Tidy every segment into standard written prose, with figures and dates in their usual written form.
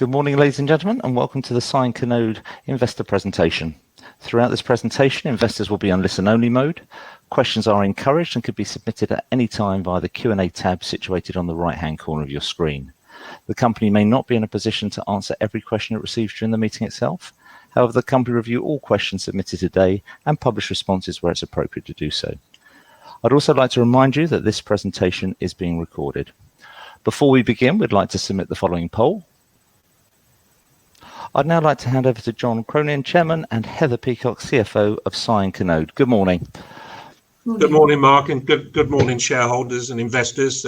Good morning, ladies and gentlemen, and welcome to the CYANCONNODE investor presentation. Throughout this presentation, investors will be on listen-only mode. Questions are encouraged and could be submitted at any time via the Q&A tab situated on the right-hand corner of your screen. The company may not be in a position to answer every question it receives during the meeting itself. However, the company review all questions submitted today and publish responses where it's appropriate to do so. I'd also like to remind you that this presentation is being recorded. Before we begin, we'd like to submit the following poll. I'd now like to hand over to John Cronin, Chairman, and Heather Peacock, CFO of CYANCONNODE. Good morning. Good morning, Mark, and good morning, shareholders and investors.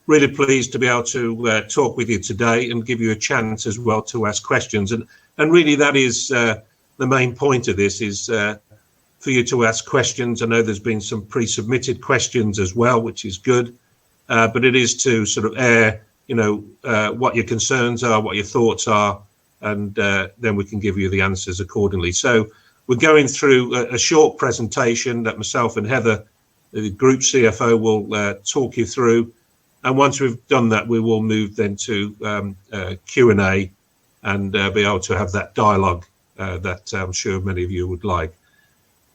Really pleased to be able to talk with you today and give you a chance as well to ask questions. And really that is the main point of this, is for you to ask questions. I know there's been some pre-submitted questions as well, which is good, but it is to sort of air, what your concerns are, what your thoughts are, and then we can give you the answers accordingly. So we're going through a short presentation that myself and Heather, the group CFO, will talk you through. And once we've done that, we will move then to Q&A and be able to have that dialogue that I'm sure many of you would like.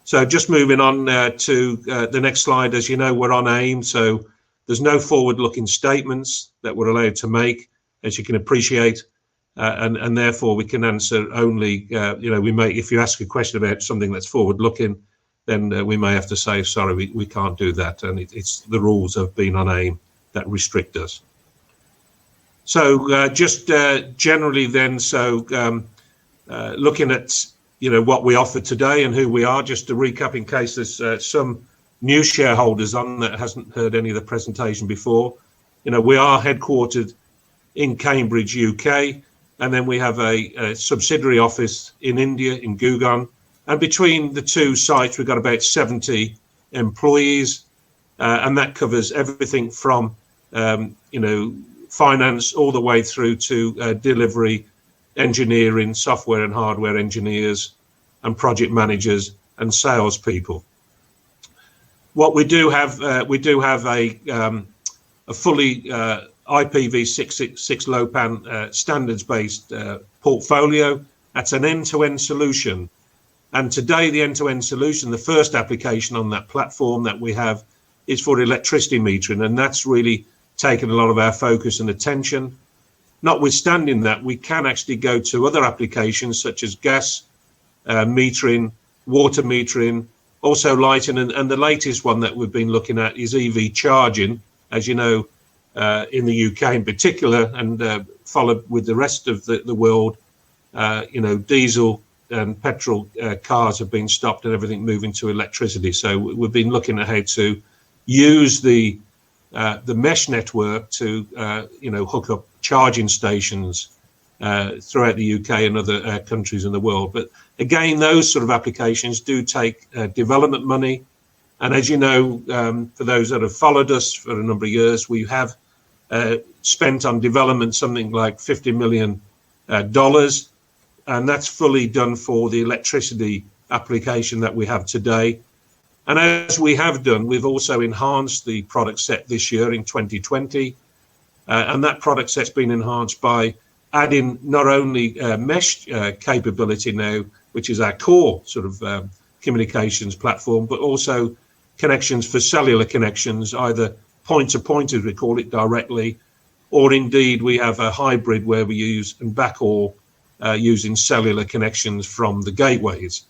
So just moving on to the next slide. As you know, we're on AIM, so there's no forward-looking statements that we're allowed to make, as you can appreciate. And therefore we can answer only, we may, if you ask a question about something that's forward-looking, then we may have to say, sorry, we can't do that. And it's the rules have been on AIM that restrict us. So just generally then, so looking at, what we offer today and who we are, just to recap in case there's some new shareholders on that hasn't heard any of the presentation before. We are headquartered in Cambridge, UK. And then we have a subsidiary office in India, in Gurugram. And between the two sites, we've got about 70 employees. And that covers everything from, finance all the way through to delivery, engineering, software and hardware engineers, and project managers and salespeople. What we do have, a fully IPv6 LowPan standards-based portfolio. That's an end-to-end solution. And today, the end-to-end solution, the first application on that platform that we have is for electricity metering. And that's really taken a lot of our focus and attention. Notwithstanding that, we can actually go to other applications such as gas metering, water metering, also lighting. And the latest one that we've been looking at is EV charging, as you know, in the UK in particular, and followed with the rest of the world. Diesel and petrol cars have been stopped and everything moving to electricity. So we've been looking at how to use the mesh network to hook up charging stations throughout the UK and other countries in the world. But again, those sort of applications do take development money. And as you know, for those that have followed us for a number of years, we have spent on development something like $50 million, and that's fully done for the electricity application that we have today. And as we have done, we've also enhanced the product set this year in 2020, and that product set's been enhanced by adding not only mesh capability now, which is our core sort of communications platform, but also connections for cellular connections, either point-to-point, as we call it, directly, or indeed we have a hybrid where we use and backhaul using cellular connections from the gateways.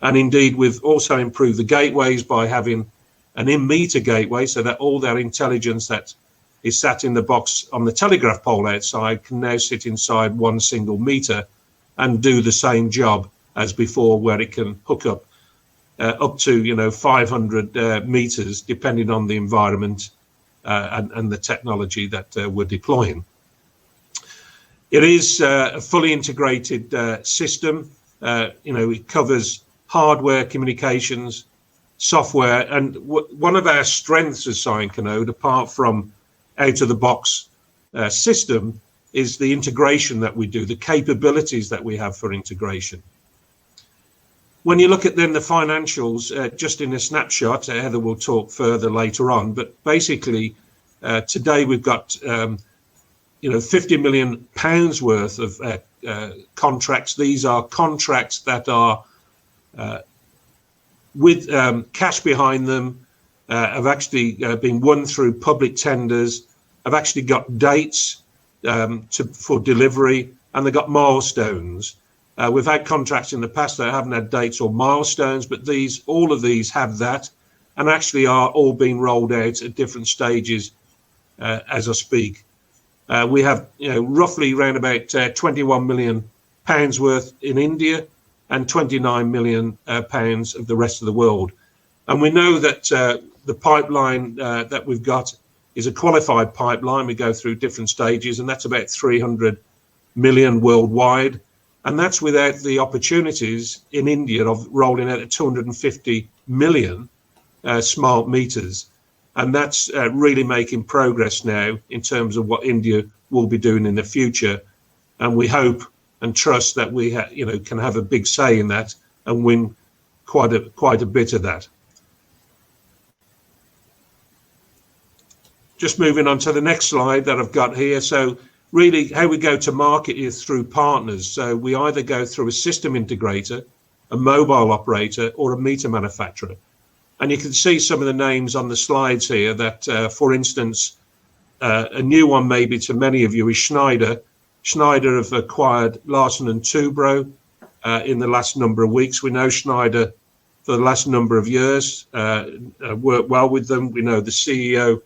And indeed, we've also improved the gateways by having an in-meter gateway, so that all that intelligence that is sat in the box on the telegraph pole outside can now sit inside one single meter and do the same job as before, where it can hook up to 500 meters, depending on the environment and the technology that we're deploying. It is a fully integrated system. It covers hardware, communications, software, and one of our strengths as CYANCONNODE, apart from out-of-the-box system, is the integration that we do, the capabilities that we have for integration. When you look at then the financials, just in a snapshot, Heather will talk further later on, but basically today we've got £50 million worth of contracts. These are contracts that are with cash behind them, have actually been won through public tenders, have actually got dates for delivery, and they've got milestones. We've had contracts in the past that haven't had dates or milestones, but all of these have that, and actually are all being rolled out at different stages as I speak. We have roughly around about £21 million worth in India and £29 million of the rest of the world. And we know that the pipeline that we've got is a qualified pipeline. We go through different stages, and that's about 300 million worldwide. And that's without the opportunities in India of rolling out 250 million smart meters. And that's really making progress now in terms of what India will be doing in the future. And we hope and trust that we can have a big say in that and win quite a bit of that. Just moving on to the next slide that I've got here. So really how we go to market is through partners. So we either go through a system integrator, a mobile operator, or a meter manufacturer. And you can see some of the names on the slides here that, for instance, a new one maybe to many of you is Schneider. Schneider have acquired Larsen & Toubro in the last number of weeks. We know Schneider for the last number of years, worked well with them. We know the CEO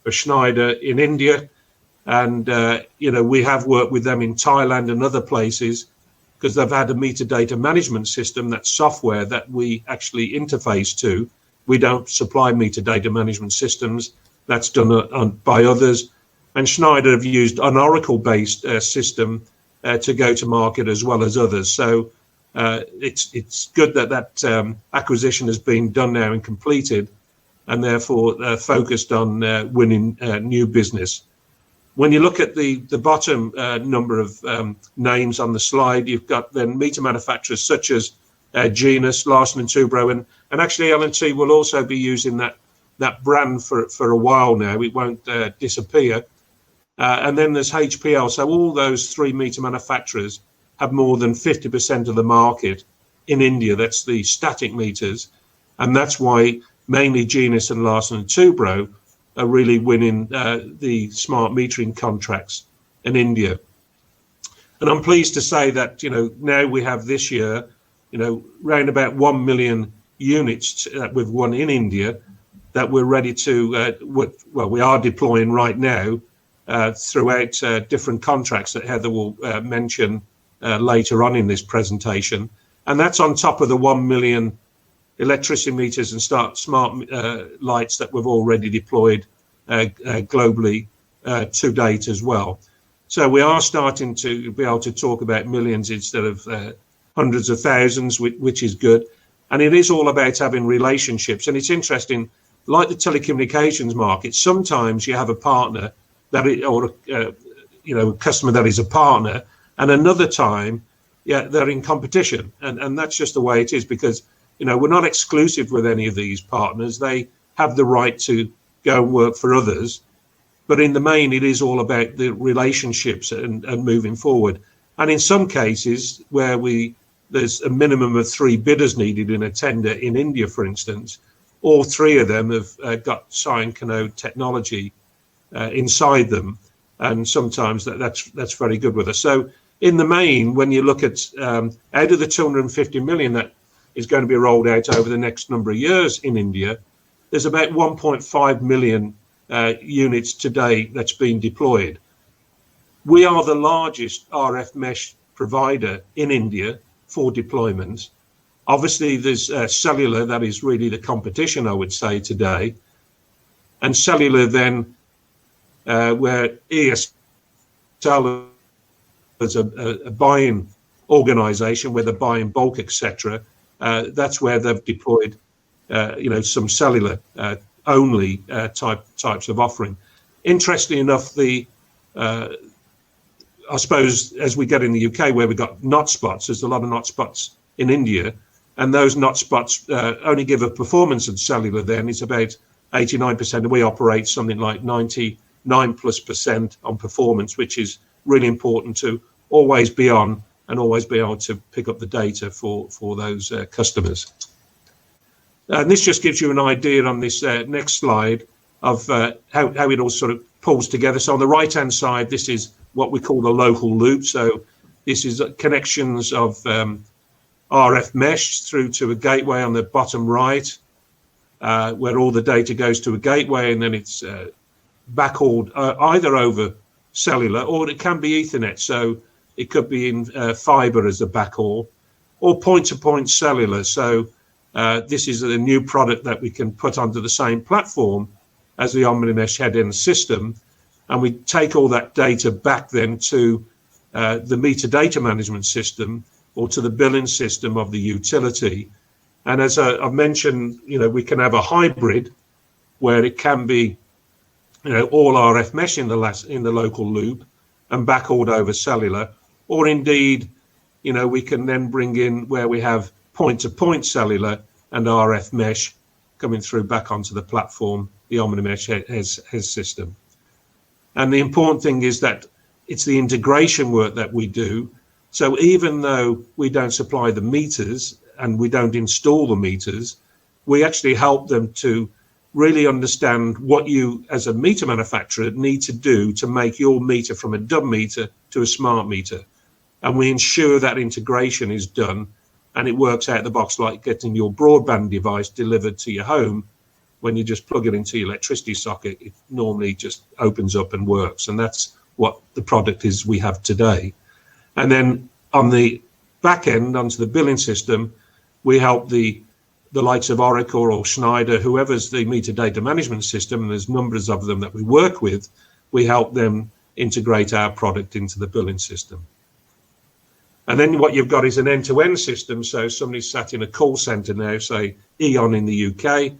of Schneider in India, and we have worked with them in Thailand and other places because they've had a meter data management system, that's software that we actually interface to. We don't supply meter data management systems. That's done by others. And Schneider have used an Oracle-based system to go to market as well as others. So it's good that acquisition has been done now and completed, and therefore focused on winning new business. When you look at the bottom number of names on the slide, you've got then meter manufacturers such as Genus, Larsen & Toubro, and actually L&T will also be using that brand for a while now. It won't disappear. And then there's HPL. So all those three meter manufacturers have more than 50% of the market in India. That's the static meters. And that's why mainly Genus and Larsen & Toubro are really winning the smart metering contracts in India. And I'm pleased to say that, now we have this year, round about 1 million units that we've won in India that we're ready to, we are deploying right now throughout different contracts that Heather will mention later on in this presentation. And that's on top of the 1 million electricity meters and smart lights that we've already deployed globally to date as well. So we are starting to be able to talk about millions instead of hundreds of thousands, which is good. And it is all about having relationships. And it's interesting, like the telecommunications market, sometimes you have a partner or a customer that is a partner, and another time, they're in competition. And that's just the way it is, because we're not exclusive with any of these partners. They have the right to go and work for others. But in the main, it is all about the relationships and moving forward. And in some cases where there's a minimum of 3 bidders needed in a tender in India, for instance, all 3 of them have got CYANCONNODE technology inside them. And sometimes that's very good with us. So in the main, when you look at out of the 250 million that is going to be rolled out over the next number of years in India, there's about 1.5 million units today that's been deployed. We are the largest RF mesh provider in India for deployments. Obviously, there's cellular, that is really the competition, I would say, today. And cellular then, where ESL is a buying organization, where they're buying bulk, etc., that's where they've deployed some cellular only types of offering. Interestingly enough, I suppose as we get in the UK, where we've got not spots, there's a lot of not spots in India, and those not spots only give a performance of cellular then is about 89%, and we operate something like 90 9+% on performance, which is really important to always be on and always be able to pick up the data for those customers. And this just gives you an idea on this next slide of how it all sort of pulls together. So on the right-hand side, this is what we call the local loop. So this is connections of RF mesh through to a gateway on the bottom right, where all the data goes to a gateway, and then it's backhauled either over cellular, or it can be Ethernet. So it could be in fiber as a backhaul, or point-to-point cellular. So this is a new product that we can put onto the same platform as the OmniMesh head-end system, and we take all that data back then to the meter data management system or to the billing system of the utility. And as I've mentioned, we can have a hybrid where it can be, all RF mesh in the local loop and backhauled over cellular, or indeed, we can then bring in where we have point-to-point cellular and RF mesh coming through back onto the platform, the OmniMesh has system. And the important thing is that it's the integration work that we do. So even though we don't supply the meters and we don't install the meters, we actually help them to really understand what you as a meter manufacturer need to do to make your meter from a dumb meter to a smart meter. And we ensure that integration is done, and it works out the box like getting your broadband device delivered to your home. When you just plug it into your electricity socket, it normally just opens up and works. And that's what the product is we have today. And then on the back end, onto the billing system, we help the likes of Oracle or Schneider, whoever's the meter data management system, and there's numbers of them that we work with, we help them integrate our product into the billing system. And then what you've got is an end-to-end system. So somebody's sat in a call center now, say E.ON in the UK,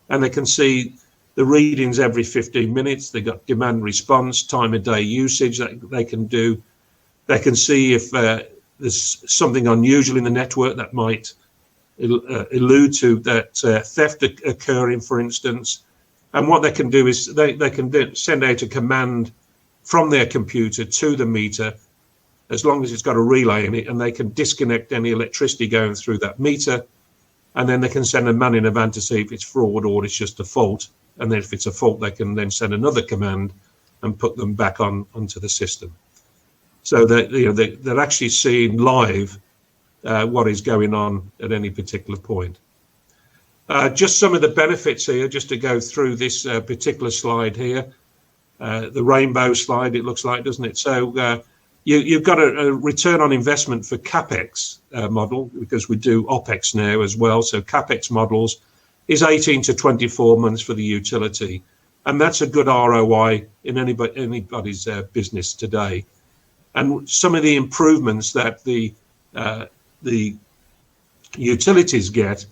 and they can see the readings every 15 minutes. They've got demand response, time of day usage that they can do. They can see if there's something unusual in the network that might allude to that theft occurring, for instance. And what they can do is they can send out a command from their computer to the meter, as long as it's got a relay in it, and they can disconnect any electricity going through that meter. And then they can send a man in a van to see if it's fraud or it's just a fault. And then if it's a fault, they can then send another command and put them back onto the system. So that they're actually seeing live what is going on at any particular point. Just some of the benefits here, just to go through this particular slide here, the rainbow slide, it looks like, doesn't it? So you've got a return on investment for Capex model, because we do OPEX now as well. So Capex models is 18 to 24 months for the utility. And that's a good ROI in anybody's business today. And some of the improvements that the utilities get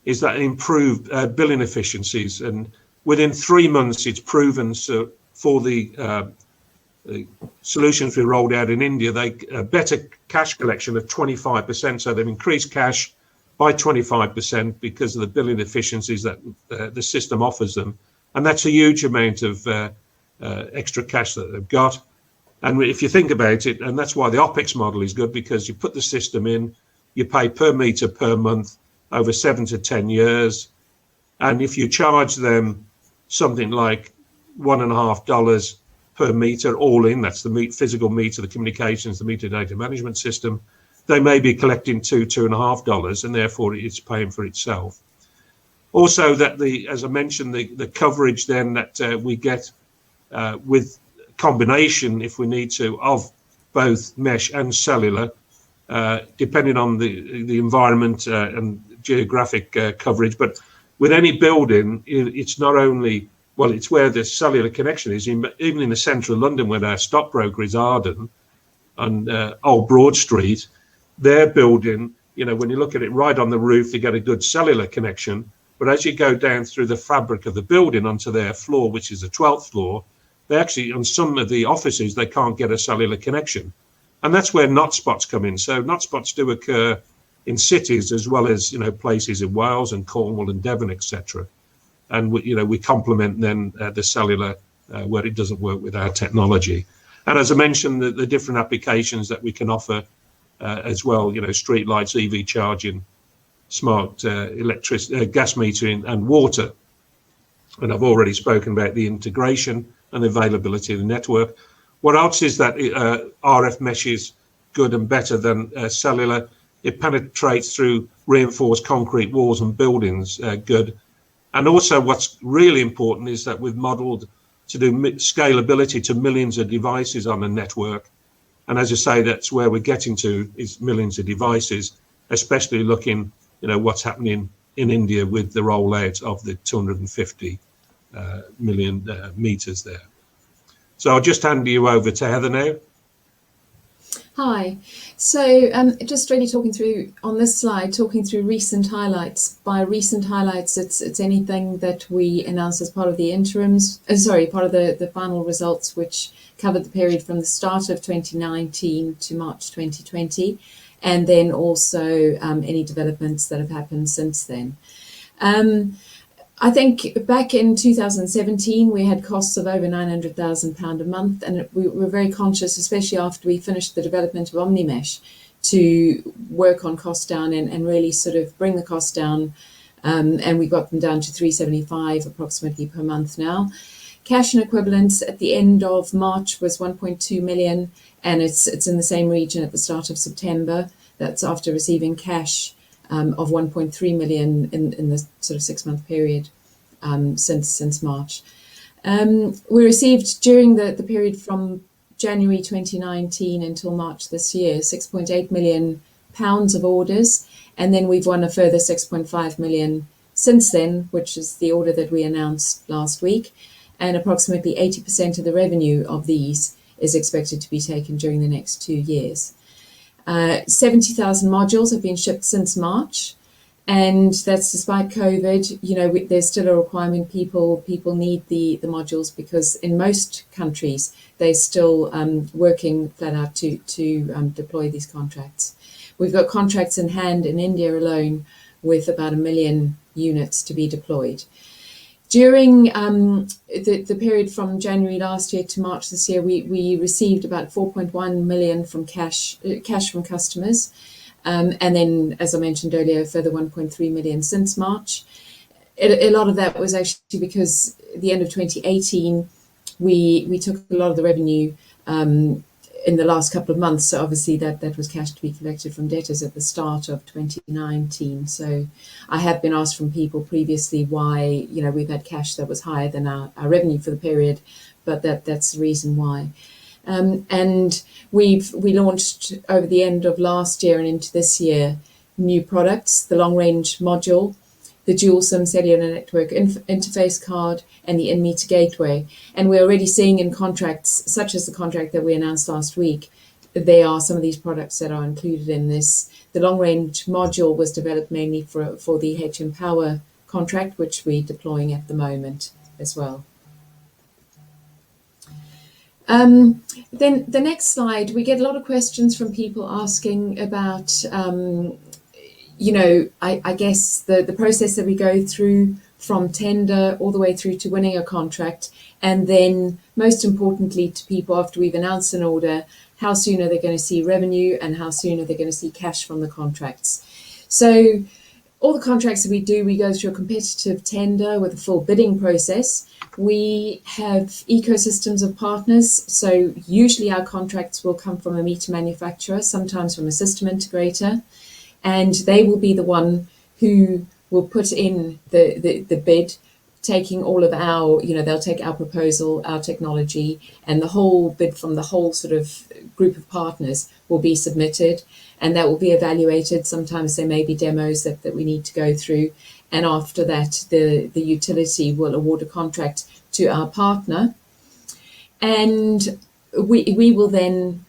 is that improved billing efficiencies. And within 3 months, it's proven for the solutions we rolled out in India, a better cash collection of 25%. So they've increased cash by 25% because of the billing efficiencies that the system offers them. And that's a huge amount of extra cash that they've got. And if you think about it, and that's why the OPEX model is good, because you put the system in, you pay per meter per month over 7 to 10 years. And if you charge them something like $1.50 per meter all in, that's the physical meter, the communications, the meter data management system, they may be collecting $2.50, and therefore it's paying for itself. Also, that as I mentioned, the coverage then that we get with combination, if we need to, of both mesh and cellular, depending on the environment and geographic coverage. But with any building, it's not only, well, it's where the cellular connection is, even in the centre of London, where our stockbroker is Arden on Old Broad Street, their building, when you look at it right on the roof, you get a good cellular connection. But as you go down through the fabric of the building onto their floor, which is the 12th floor, they actually, on some of the offices, they can't get a cellular connection. And that's where knot spots come in. So knot spots do occur in cities as well as, places in Wales and Cornwall and Devon, etc. And we complement then the cellular where it doesn't work with our technology. And as I mentioned, the different applications that we can offer as well, you know, street lights, EV charging, smart gas metering and water. And I've already spoken about the integration and availability of the network. What else is that RF mesh is good and better than cellular? It penetrates through reinforced concrete walls and buildings, good. And also what's really important is that we've modeled to do scalability to millions of devices on a network. And as I say, that's where we're getting to, is millions of devices, especially looking, you know, what's happening in India with the rollout of the 250 million meters there. So I'll just hand you over to Heather now. Hi. So just really talking through on this slide, talking through recent highlights. By recent highlights, it's anything that we announced as part of the interims, part of the final results, which covered the period from the start of 2019 to March 2020, and then also any developments that have happened since then. I think back in 2017, we had costs of over £900,000 a month, and we were very conscious, especially after we finished the development of OmniMesh, to work on cost down and really sort of bring the cost down, and we got them down to 375 approximately per month now. Cash and equivalents at the end of March was 1.2 million, and it's in the same region at the start of September. That's after receiving cash of 1.3 million in the sort of 6-month period since March. We received during the period from January 2019 until March this year, £6.8 million of orders, and then we've won a further 6.5 million since then, which is the order that we announced last week, and approximately 80% of the revenue of these is expected to be taken during the next 2 years. 70,000 modules have been shipped since March, and that's despite COVID. You know, there's still a requirement. People need the modules because in most countries they're still working flat out to deploy these contracts. We've got contracts in hand in India alone with about 1 million units to be deployed. During the period from January last year to March this year, we received about 4.1 million from cash from customers, and then, as I mentioned earlier, a further 1.3 million since March. A lot of that was actually because at the end of 2018, we took a lot of the revenue in the last couple of months. So obviously that was cash to be collected from debtors at the start of 2019. So I have been asked from people previously why, you know, we've had cash that was higher than our revenue for the period, but that's the reason why. And we launched over the end of last year and into this year new products: the long range module, the dual SIM cellular network interface card, and the in-meter gateway. And we're already seeing in contracts, such as the contract that we announced last week, there are some of these products that are included in this. The long-range module was developed mainly for the HM Power contract, which we're deploying at the moment as well. Then the next slide, we get a lot of questions from people asking about you know, I guess the process that we go through from tender all the way through to winning a contract, and then most importantly to people after we've announced an order, how soon are they going to see revenue and how soon are they going to see cash from the contracts. So all the contracts that we do, we go through a competitive tender with a full bidding process. We have ecosystems of partners, so usually our contracts will come from a meter manufacturer, sometimes from a system integrator, and they will be the one who will put in the bid, taking all of our, you know, they'll take our proposal, our technology, and the whole bid from the whole sort of group of partners will be submitted, and that will be evaluated. Sometimes there may be demos that we need to go through, and after that the utility will award a contract to our partner, and we will then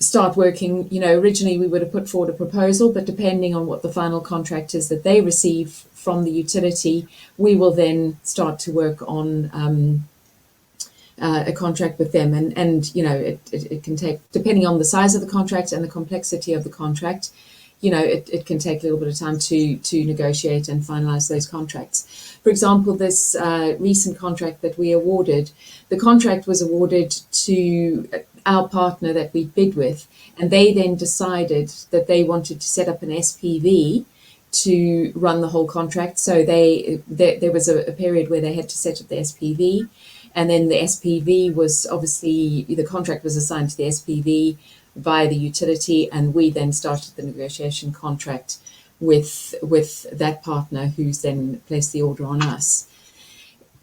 start working. You know, originally we would have put forward a proposal, but depending on what the final contract is that they receive from the utility, we will then start to work on a contract with them. And you know, it can take, depending on the size of the contract and the complexity of the contract, it can take a little bit of time to negotiate and finalize those contracts. For example, this recent contract that we awarded, the contract was awarded to our partner that we bid with, and they then decided that they wanted to set up an SPV to run the whole contract. So there was a period where they had to set up the SPV, and then the SPV was obviously, the contract was assigned to the SPV via the utility, and we then started the negotiation contract with that partner, who's then placed the order on us.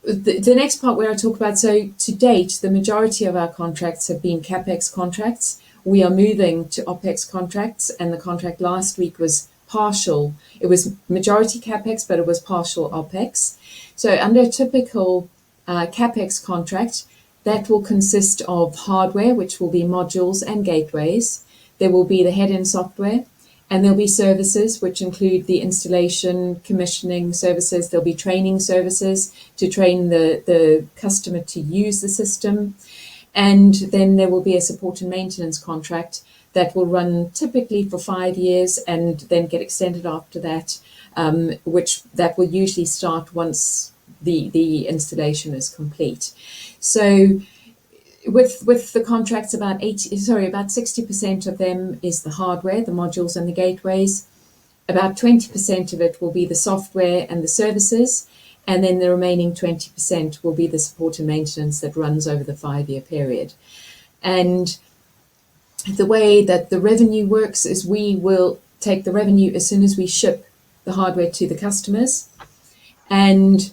The next part where I talk about, so to date, the majority of our contracts have been Capex contracts. We are moving to OPEX contracts, and the contract last week was partial. It was majority Capex, but it was partial OPEX. So under a typical Capex contract, that will consist of hardware, which will be modules and gateways. There will be the head-end software, and there'll be services, which include the installation, commissioning services. There'll be training services to train the customer to use the system. And then there will be a support and maintenance contract that will run typically for 5 years and then get extended after that, which that will usually start once the installation is complete. So with the contracts, about 60% of them is the hardware, the modules and the gateways. About 20% of it will be the software and the services, and then the remaining 20% will be the support and maintenance that runs over the 5-year period. And the way that the revenue works is we will take the revenue as soon as we ship the hardware to the customers. And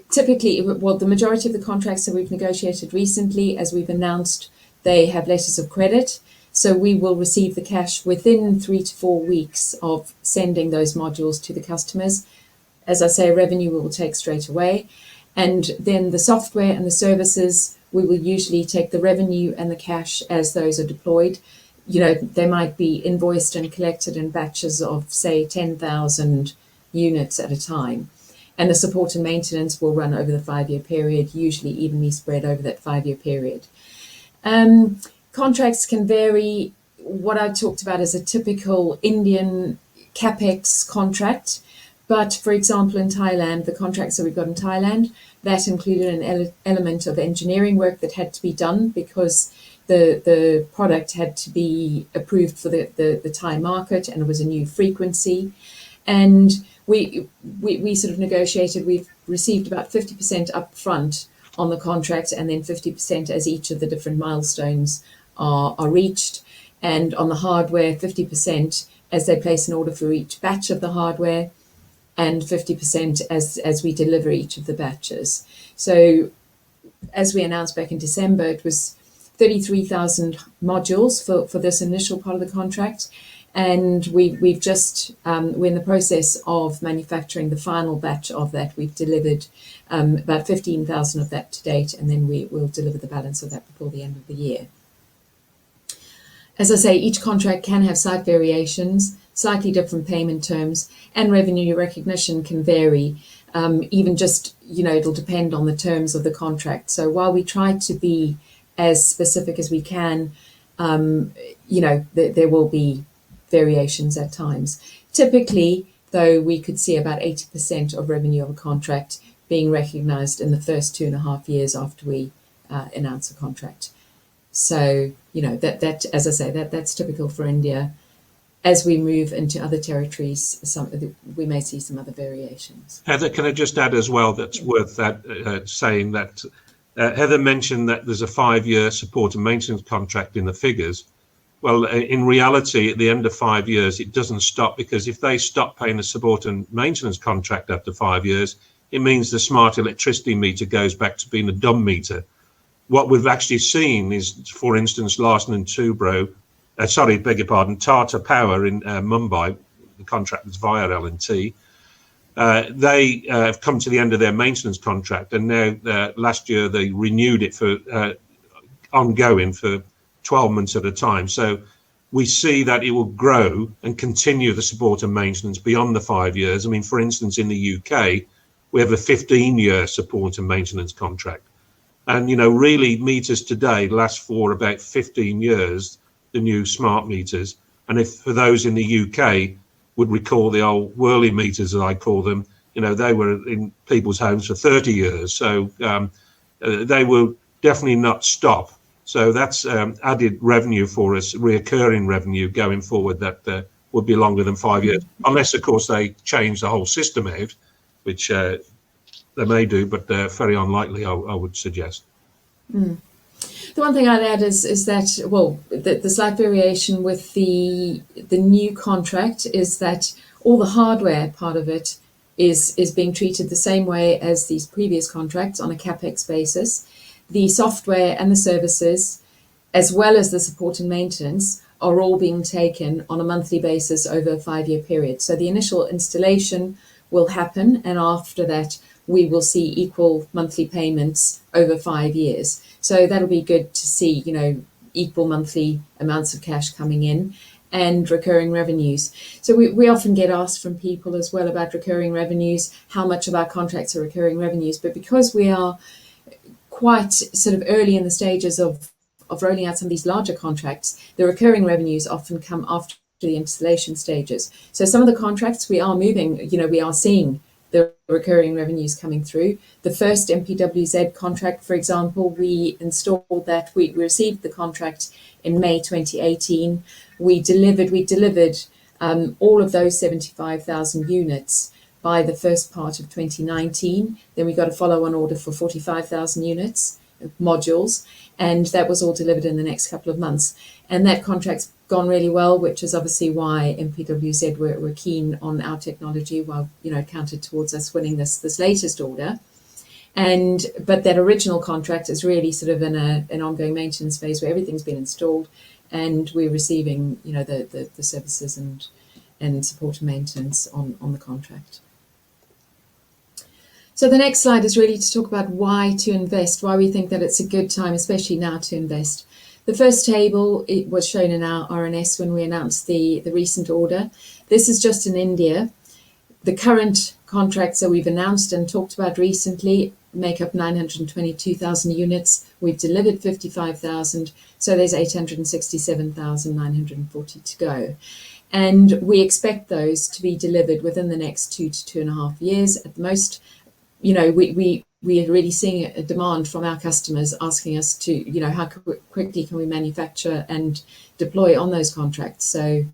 typically, well, the majority of the contracts that we've negotiated recently, as we've announced, they have letters of credit. So we will receive the cash within 3 to 4 weeks of sending those modules to the customers. As I say, revenue we will take straight away. And then the software and the services, we will usually take the revenue and the cash as those are deployed. They might be invoiced and collected in batches of, say, 10,000 units at a time. And the support and maintenance will run over the 5-year period, usually evenly spread over that 5-year period. Contracts can vary. What I talked about is a typical Indian Capex contract. But for example, in Thailand, the contracts that we've got in Thailand, that included an element of engineering work that had to be done because the product had to be approved for the Thai market, and it was a new frequency. And we sort of negotiated, we've received about 50% upfront on the contract, and then 50% as each of the different milestones are reached. And on the hardware, 50% as they place an order for each batch of the hardware, and 50% as we deliver each of the batches. So as we announced back in December, it was 33,000 modules for this initial part of the contract. And we've just, we're in the process of manufacturing the final batch of that. We've delivered about 15,000 of that to date, and then we will deliver the balance of that before the end of the year. As I say, each contract can have slight variations, slightly different payment terms, and revenue recognition can vary. Even just, it'll depend on the terms of the contract. So while we try to be as specific as we can, there will be variations at times. Typically, though, we could see about 80% of revenue of a contract being recognized in the first 2.5 years after we announce a contract. So, that as I say, that's typical for India. As we move into other territories, we may see some other variations. Heather, can I just add as well, that's worth saying that Heather mentioned that there's a 5-year support and maintenance contract in the figures. Well, in reality, at the end of 5 years, it doesn't stop, because if they stop paying the support and maintenance contract after 5 years, it means the smart electricity meter goes back to being a dumb meter. What we've actually seen is, for instance, Larsen and Toubro, Tata Power in Mumbai, the contract is via L&T, they have come to the end of their maintenance contract, and now last year they renewed it for ongoing for 12 months at a time. So we see that it will grow and continue the support and maintenance beyond the 5 years. I mean, for instance, in the UK, we have a 15-year support and maintenance contract. And, really meters today last for about 15 years, the new smart meters. And if for those in the UK, would recall the old whirly meters, as I call them. You know, they were in people's homes for 30 years. So they will definitely not stop. So that's added revenue for us, reoccurring revenue going forward that would be longer than 5 years, unless, of course, they change the whole system out, which they may do, but very unlikely, I would suggest. The one thing I'd add is that, well, the slight variation with the new contract is that all the hardware part of it is being treated the same way as these previous contracts on a Capex basis. The software and the services, as well as the support and maintenance, are all being taken on a monthly basis over a 5-year period. So the initial installation will happen, and after that, we will see equal monthly payments over 5 years. So that'll be good to see, you know, equal monthly amounts of cash coming in and recurring revenues. So we often get asked from people as well about recurring revenues, how much of our contracts are recurring revenues. But because we are quite sort of early in the stages of rolling out some of these larger contracts, the recurring revenues often come after the installation stages. So some of the contracts we are moving, you know, we are seeing the recurring revenues coming through. The first MPWZ contract, for example, we installed that, we received the contract in May 2018. We delivered all of those 75,000 units by the first part of 2019. Then we got a follow-on order for 45,000 units, modules, and that was all delivered in the next couple of months. And that contract's gone really well, which is obviously why MPWZ were keen on our technology, while, you know, it counted towards us winning this latest order. But that original contract is really sort of in an ongoing maintenance phase where everything's been installed, and we're receiving, you know, the services and support and maintenance on the contract. So the next slide is really to talk about why to invest, why we think that it's a good time, especially now, to invest. The first table, it was shown in our RNS when we announced the recent order. This is just in India. The current contracts that we've announced and talked about recently make up 922,000 units. We've delivered 55,000, so there's 867,940 to go. And we expect those to be delivered within the next 2 to 2.5 years at the most. You know, we are really seeing a demand from our customers asking us to, you know, how quickly can we manufacture and deploy on those contracts. So,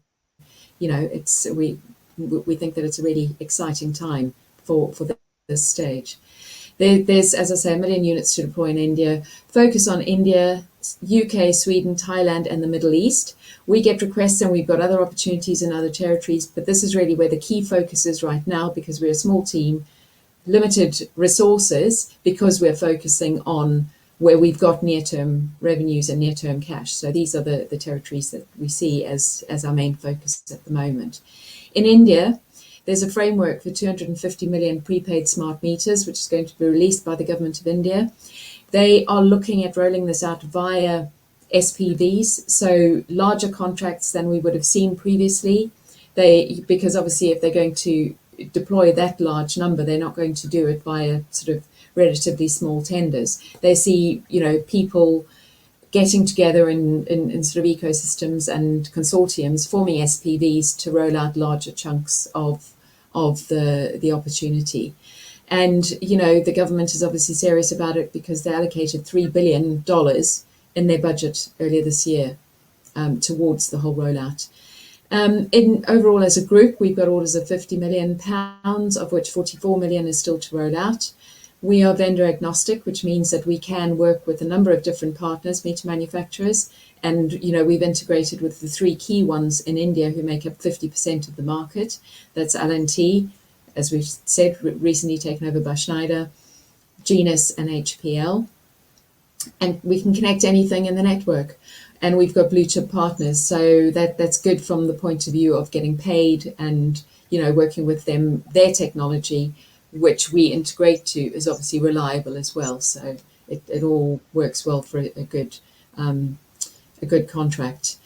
you know, we think that it's a really exciting time for this stage. There's, as I say, 1 million units to deploy in India. Focus on India, UK, Sweden, Thailand, and the Middle East. We get requests, and we've got other opportunities in other territories, but this is really where the key focus is right now, because we're a small team, limited resources, because we're focusing on where we've got near-term revenues and near-term cash. So these are the territories that we see as our main focus at the moment. In India, there's a framework for 250 million prepaid smart meters, which is going to be released by the government of India. They are looking at rolling this out via SPVs, so larger contracts than we would have seen previously. Because obviously if they're going to deploy that large number, they're not going to do it via sort of relatively small tenders. They see, you know, people getting together in sort of ecosystems and consortiums, forming SPVs to roll out larger chunks of the opportunity. And, you know, the government is obviously serious about it, because they allocated $3 billion in their budget earlier this year towards the whole rollout. Overall, as a group, we've got orders of £50 million, of which 44 million is still to roll out. We are vendor agnostic, which means that we can work with a number of different partners, meter manufacturers, and, you know, we've integrated with the 3 key ones in India who make up 50% of the market. That's L&T, as we've said, recently taken over by Schneider, Genus, and HPL. And we can connect anything in the network. And we've got blue chip partners, so that's good from the point of view of getting paid and, you know, working with them. Their technology, which we integrate to, is obviously reliable as well. So it all works well for a good contract.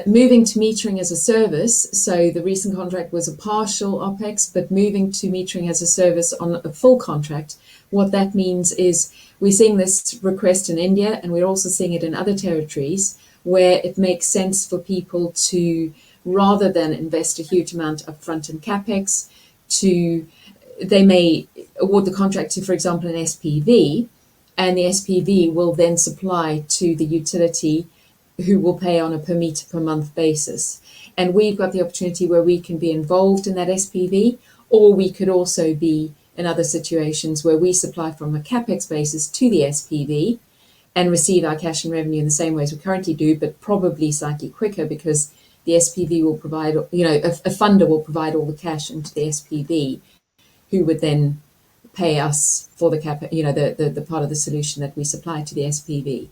Moving to metering as a service. So the recent contract was a partial OPEX, but moving to metering as a service on a full contract, what that means is we're seeing this request in India, and we're also seeing it in other territories where it makes sense for people to rather than invest a huge amount upfront in capex, they may award the contract to, for example, an SPV, and the SPV will then supply to the utility, who will pay on a per meter per month basis. And we've got the opportunity where we can be involved in that SPV, or we could also be in other situations where we supply from a capex basis to the SPV and receive our cash and revenue in the same way as we currently do, but probably slightly quicker, because the SPV will provide, a funder will provide all the cash into the SPV, who would then pay us for the the part of the solution that we supply to the SPV.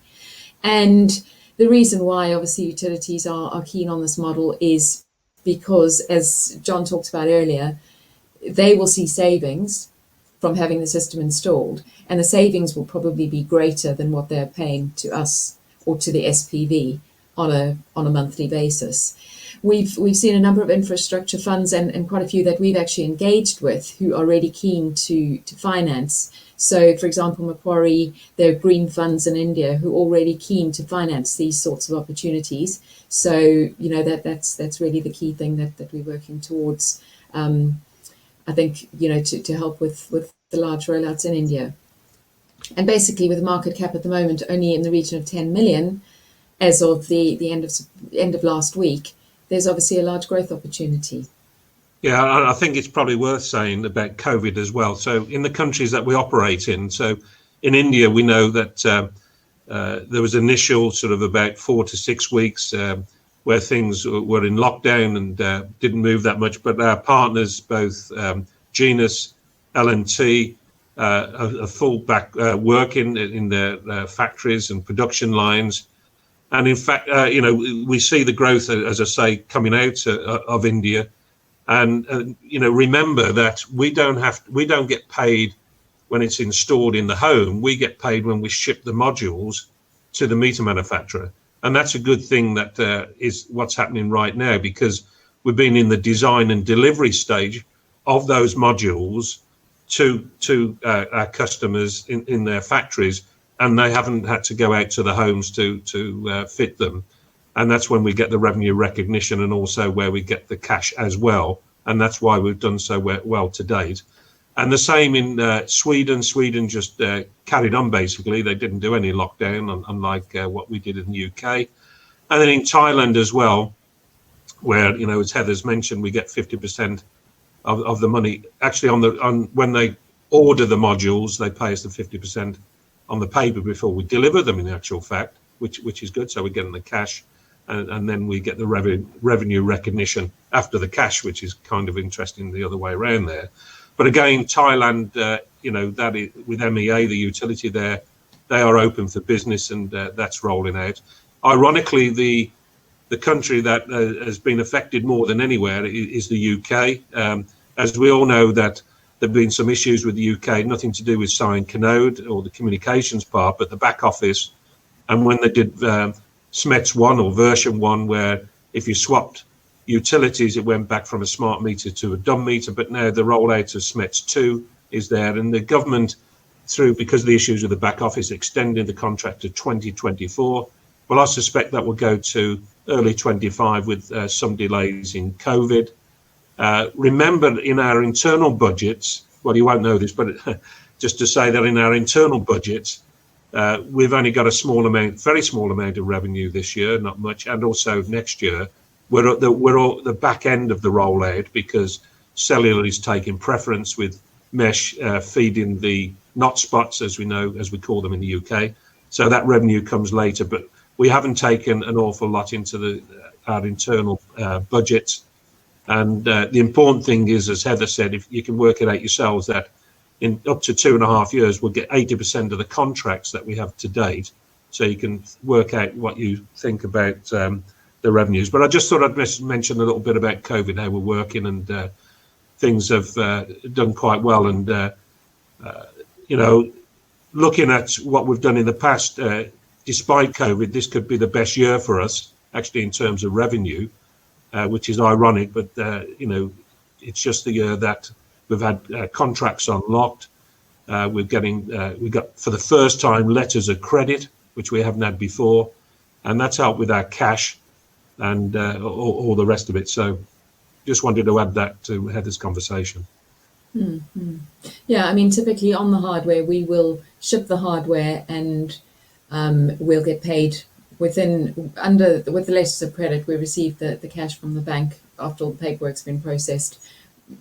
And the reason why obviously utilities are keen on this model is because, as John talked about earlier, they will see savings from having the system installed, and the savings will probably be greater than what they're paying to us or to the SPV on a monthly basis. We've seen a number of infrastructure funds and quite a few that we've actually engaged with who are really keen to finance. So, for example, Macquarie, there are green funds in India who are already keen to finance these sorts of opportunities. So, that's really the key thing that we're working towards. I think, to help with the large rollouts in India. And basically, with the market cap at the moment only in the region of 10 million, as of the end of last week, there's obviously a large growth opportunity. Yeah, I think it's probably worth saying about COVID as well. So in the countries that we operate in, so in India, we know that there was initial sort of about 4 to 6 weeks where things were in lockdown and didn't move that much. But our partners, both Genus, L&T, are full back working in their factories and production lines. And in fact, we see the growth, as I say, coming out of India. And remember that we don't get paid when it's installed in the home. We get paid when we ship the modules to the meter manufacturer, and that's a good thing. That is what's happening right now, because we've been in the design and delivery stage of those modules to our customers in their factories, and they haven't had to go out to the homes to fit them. And that's when we get the revenue recognition, and also where we get the cash as well. And that's why we've done so well to date. And the same in Sweden. Sweden just carried on, basically. They didn't do any lockdown, unlike what we did in the UK. And then in Thailand as well, where, as Heather's mentioned, we get 50% of the money. Actually, when they order the modules, they pay us the 50% on the paper before we deliver them, in actual fact, which is good. So we're getting the cash, and then we get the revenue recognition after the cash, which is kind of interesting the other way around there. But again, Thailand, that is, with MEA, the utility there, they are open for business, and that's rolling out. Ironically, the country that has been affected more than anywhere is the UK. As we all know, that there have been some issues with the UK, nothing to do with CYANCONNODE or the communications part, but the back office. And when they did SMETS 1 or version 1, where if you swapped utilities, it went back from a smart meter to a dumb meter. But now the rollout of SMETS 2 is there, and the government, because of the issues with the back office, extended the contract to 2024. Well, I suspect that will go to early 25 with some delays in COVID. Remember, in our internal budgets, well, you won't know this, but just to say that in our internal budgets, we've only got very small amount of revenue this year, not much, and also next year. We're at the back end of the rollout, because cellular is taking preference, with mesh feeding the not spots, as we call them in the UK. So that revenue comes later, but we haven't taken an awful lot into our internal budgets. And the important thing is, as Heather said, if you can work it out yourselves, that in up to 2.5 years, we'll get 80% of the contracts that we have to date. So you can work out what you think about the revenues. But I just thought I'd mention a little bit about COVID, how we're working, and things have done quite well. And, looking at what we've done in the past, despite COVID, this could be the best year for us, actually, in terms of revenue, which is ironic. But, it's just the year that we've had contracts unlocked. We got, for the first time, letters of credit, which we haven't had before. And that's helped with our cash. and all the rest of it. So just wanted to add that to Heather's conversation. Yeah, I mean, typically on the hardware, we will ship the hardware and we'll get paid with the letters of credit. We receive the cash from the bank after all the paperwork's been processed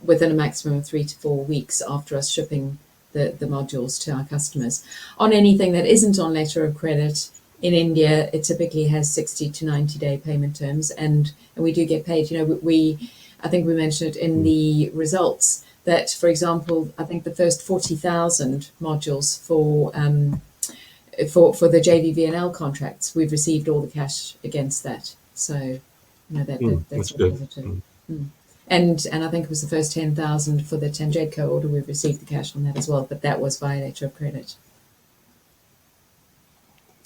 within a maximum of 3 to 4 weeks after us shipping the modules to our customers. On anything that isn't on letter of credit in India, it typically has 60 to 90-day payment terms, and we do get paid. I think we mentioned it in the results that, for example, I think the first 40,000 modules for the JVVNL contracts, we've received all the cash against that. So, that's good. positive. And I think it was the first 10,000 for the Tangedco order, we've received the cash on that as well, but that was via letter of credit.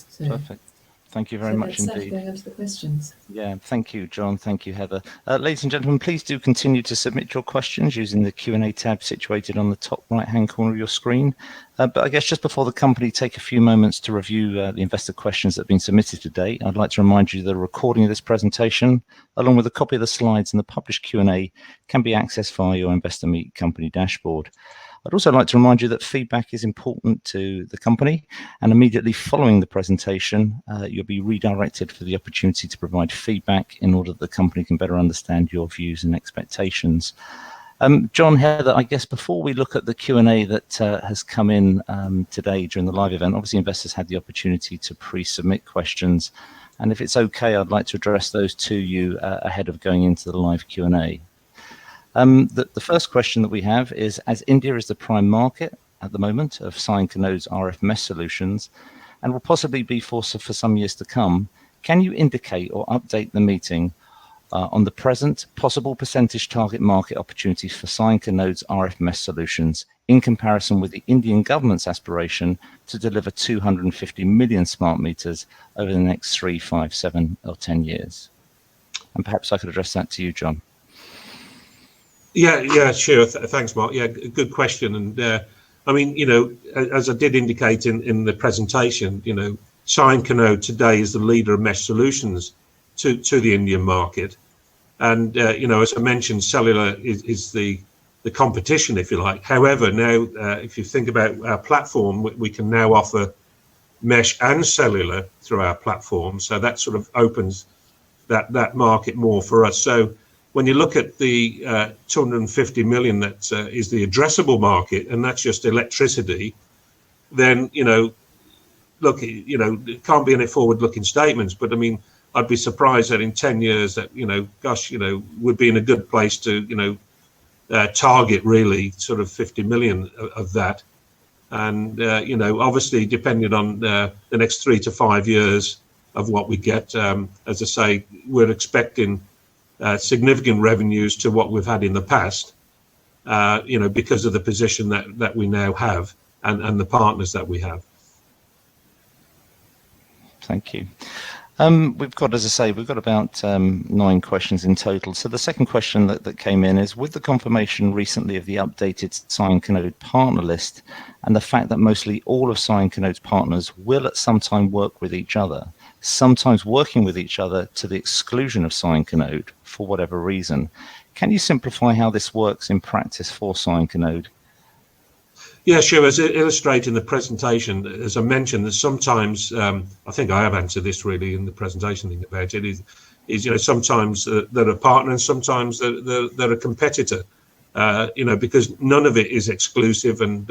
So, Perfect. Thank you very much indeed. Going on to the questions. Yeah, thank you, John. Thank you, Heather. Ladies and gentlemen, please do continue to submit your questions using the Q&A tab situated on the top right-hand corner of your screen. But I guess just before the company take a few moments to review the investor questions that have been submitted today, I'd like to remind you that a recording of this presentation, along with a copy of the slides and the published Q&A, can be accessed via your Investor Meet company dashboard. I'd also like to remind you that feedback is important to the company, and immediately following the presentation, you'll be redirected for the opportunity to provide feedback in order that the company can better understand your views and expectations. John, Heather, I guess before we look at the Q&A that has come in today during the live event, obviously investors had the opportunity to pre-submit questions, and if it's okay, I'd like to address those to you ahead of going into the live Q&A. The first question that we have is, as India is the prime market at the moment of CYANCONNODE's RF mesh solutions, and will possibly be for some years to come, can you indicate or update the meeting on the present possible percentage target market opportunities for CYANCONNODE's RF mesh solutions in comparison with the Indian government's aspiration to deliver 250 million smart meters over the next 3, 5, 7 or 10 years? And perhaps I could address that to you, John. Yeah, sure. Thanks, Mark. Yeah, good question. And I mean, as I did indicate in the presentation, CYANCONNODE today is the leader of mesh solutions to the Indian market. And, as I mentioned, cellular is the competition, if you like. However, now, if you think about our platform, we can now offer mesh and cellular through our platform. So that sort of opens that market more for us. So when you look at the 250 million that is the addressable market, and that's just electricity, then, look, it can't be any forward-looking statements, but I mean, I'd be surprised that in 10 years that, we'd be in a good place to, target really sort of 50 million of that. And, obviously, depending on the next 3 to 5 years of what we get, as I say, we're expecting significant revenues to what we've had in the past, because of the position that we now have and the partners that we have. Thank you. We've got, as I say, we've got about 9 questions in total. So the second question that came in is, with the confirmation recently of the updated CYANCONNODE partner list and the fact that mostly all of CYANCONNODE's partners will at some time work with each other, sometimes working with each other to the exclusion of CYANCONNODE for whatever reason, can you simplify how this works in practice for CYANCONNODE? Yeah, sure. As illustrated in the presentation, as I mentioned, that sometimes, I think I have answered this really in the presentation thing about it, is sometimes they're a partner and sometimes they're a competitor, because none of it is exclusive. And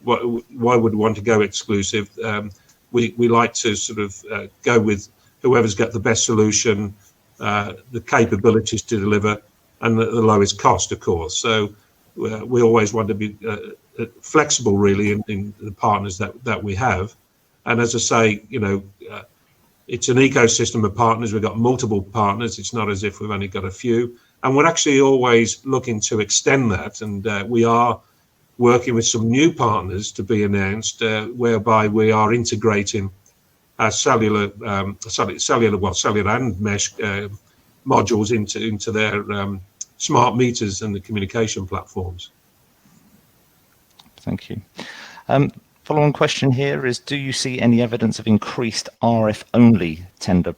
why would we want to go exclusive? We like to sort of go with whoever's got the best solution, the capabilities to deliver, and the lowest cost, of course. So we always want to be flexible, really, in the partners that we have. And as I say, it's an ecosystem of partners. We've got multiple partners. It's not as if we've only got a few. And we're actually always looking to extend that. And we are working with some new partners to be announced, whereby we are integrating our cellular and mesh modules into their smart meters and the communication platforms. Thank you. Following question here is, do you see any evidence of increased RF-only tender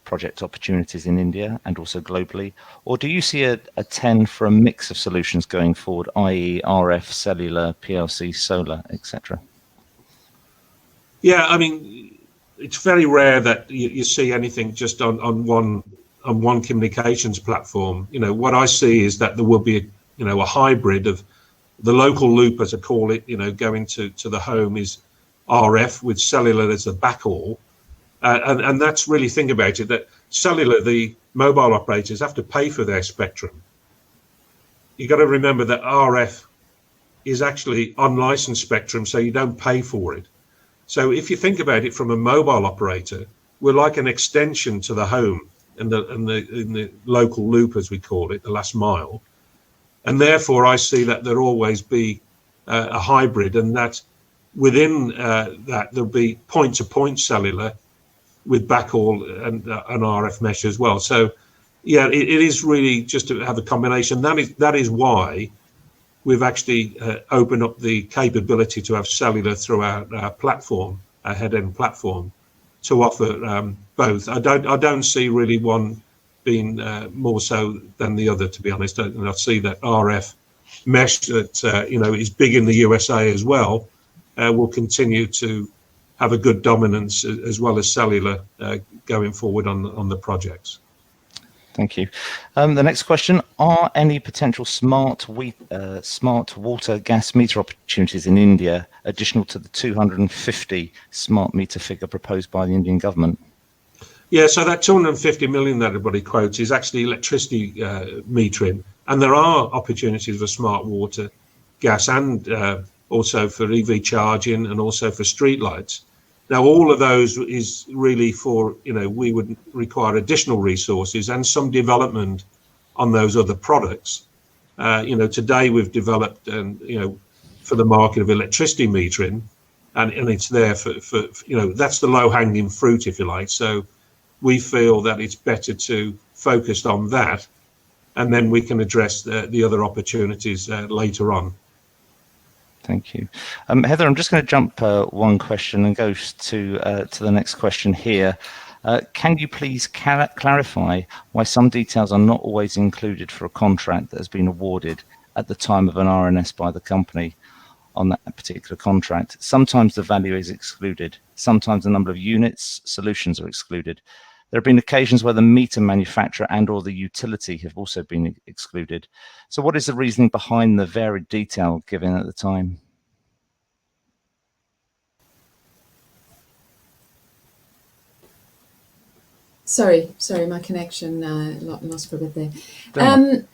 project opportunities in India and also globally? Or do you see a 10 for a mix of solutions going forward, i.e. RF, cellular, PLC, solar, etc.? Yeah, I mean, it's very rare that you see anything just on one communications platform. You know, what I see is that there will be a hybrid of the local loop, as I call it, going to the home is RF with cellular as the backhaul. And that's really, think about it, that cellular, the mobile operators have to pay for their spectrum. You've got to remember that RF is actually unlicensed spectrum, so you don't pay for it. So if you think about it from a mobile operator, we're like an extension to the home in the local loop, as we call it, the last mile. And therefore, I see that there'll always be a hybrid, and that within that there'll be point-to-point cellular with backhaul and RF mesh as well. So, yeah, it is really just to have a combination. That is why we've actually opened up the capability to have cellular through our platform, our head-end platform, to offer both. I don't see really one being more so than the other, to be honest. And I see that RF mesh that is big in the USA as well will continue to have a good dominance, as well as cellular going forward on the projects. Thank you. The next question: are any potential smart water gas meter opportunities in India additional to the 250 smart meter figure proposed by the Indian government? Yeah, so that 250 million that everybody quotes is actually electricity metering, and there are opportunities for smart water, gas, and also for EV charging, and also for street lights. Now, all of those is really for, we would require additional resources and some development on those other products. Today we've developed, for the market of electricity metering, and it's there for that's the low-hanging fruit, if you like. So we feel that it's better to focus on that, and then we can address the other opportunities later on. Thank you. Heather, I'm just going to jump one question and go to the next question here. Can you please clarify why some details are not always included for a contract that has been awarded at the time of an RNS by the company on that particular contract? Sometimes the value is excluded. Sometimes the number of units, solutions are excluded. There have been occasions where the meter manufacturer and or the utility have also been excluded. So what is the reasoning behind the varied detail given at the time? Sorry, my connection lost for a bit there.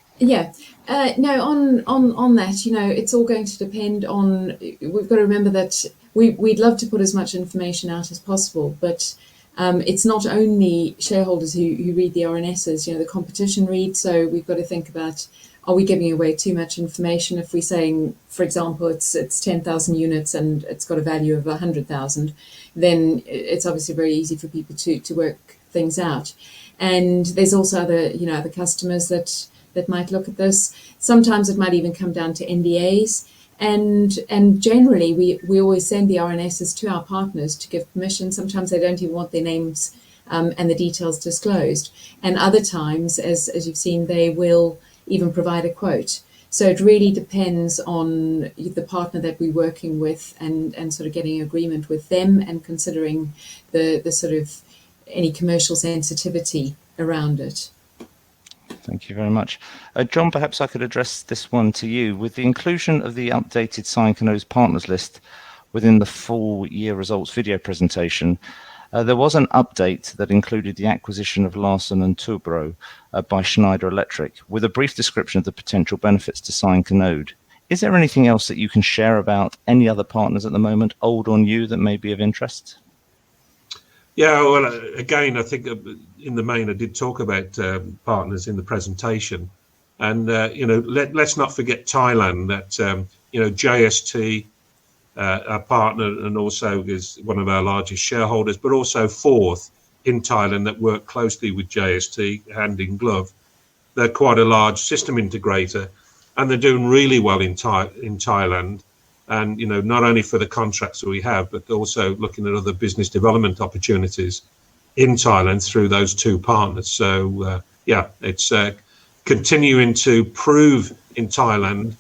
No, on that, it's all going to depend on, we've got to remember that we'd love to put as much information out as possible, but it's not only shareholders who read the RNSs, the competition reads. So we've got to think about, are we giving away too much information? If we're saying, for example, it's 10,000 units and it's got a value of 100,000, then it's obviously very easy for people to work things out. And there's also other customers that might look at this. Sometimes it might even come down to NDAs. And generally, we always send the RNSs to our partners to give permission. Sometimes they don't even want their names and the details disclosed. And other times, as you've seen, they will even provide a quote. So it really depends on the partner that we're working with and sort of getting agreement with them and considering the sort of any commercial sensitivity around it. Thank you very much. John, perhaps I could address this one to you. With the inclusion of the updated CYANCONNODE partners list within the full year results video presentation, there was an update that included the acquisition of Larsen & Toubro by Schneider Electric with a brief description of the potential benefits to CYANCONNODE. Is there anything else that you can share about any other partners at the moment, old or new, that may be of interest? Yeah, well, again, I think in the main I did talk about partners in the presentation, and let's not forget Thailand. That JST, our partner, and also is one of our largest shareholders, but also Forth in Thailand that work closely with JST hand in glove. They're quite a large system integrator, and they're doing really well in Thailand. And, not only for the contracts that we have, but also looking at other business development opportunities. in Thailand through those two partners. So yeah, it's continuing to prove in Thailand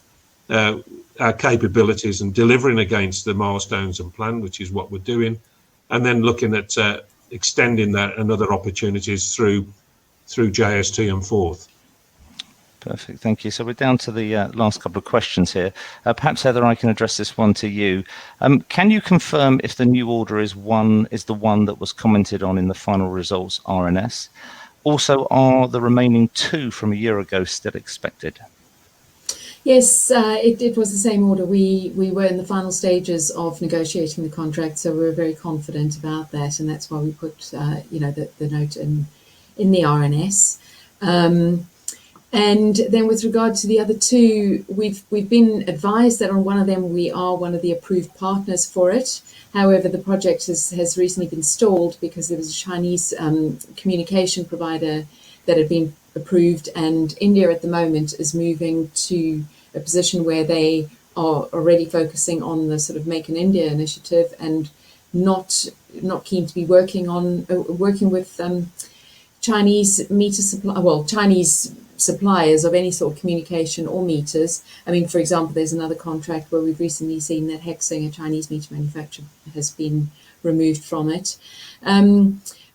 our capabilities and delivering against the milestones and plan, which is what we're doing, and then looking at extending that and other opportunities through JST and Forth. Perfect, thank you. So we're down to the last couple of questions here. Perhaps Heather, I can address this one to you. Can you confirm if the new order is the one that was commented on in the final results RNS? Also, are the remaining two from a year ago still expected? Yes, it was the same order. We were in the final stages of negotiating the contract, so we were very confident about that, and that's why we put the note in the RNS. And then with regard to the other two, we've been advised that on one of them we are one of the approved partners for it. However, the project has recently been stalled because there was a Chinese communication provider that had been approved, and India at the moment is moving to a position where they are already focusing on the sort of Make in India initiative and not keen to be working with Chinese Chinese suppliers of any sort of communication or meters. I mean, for example, there's another contract where we've recently seen that Hexing, a Chinese meter manufacturer, has been removed from it.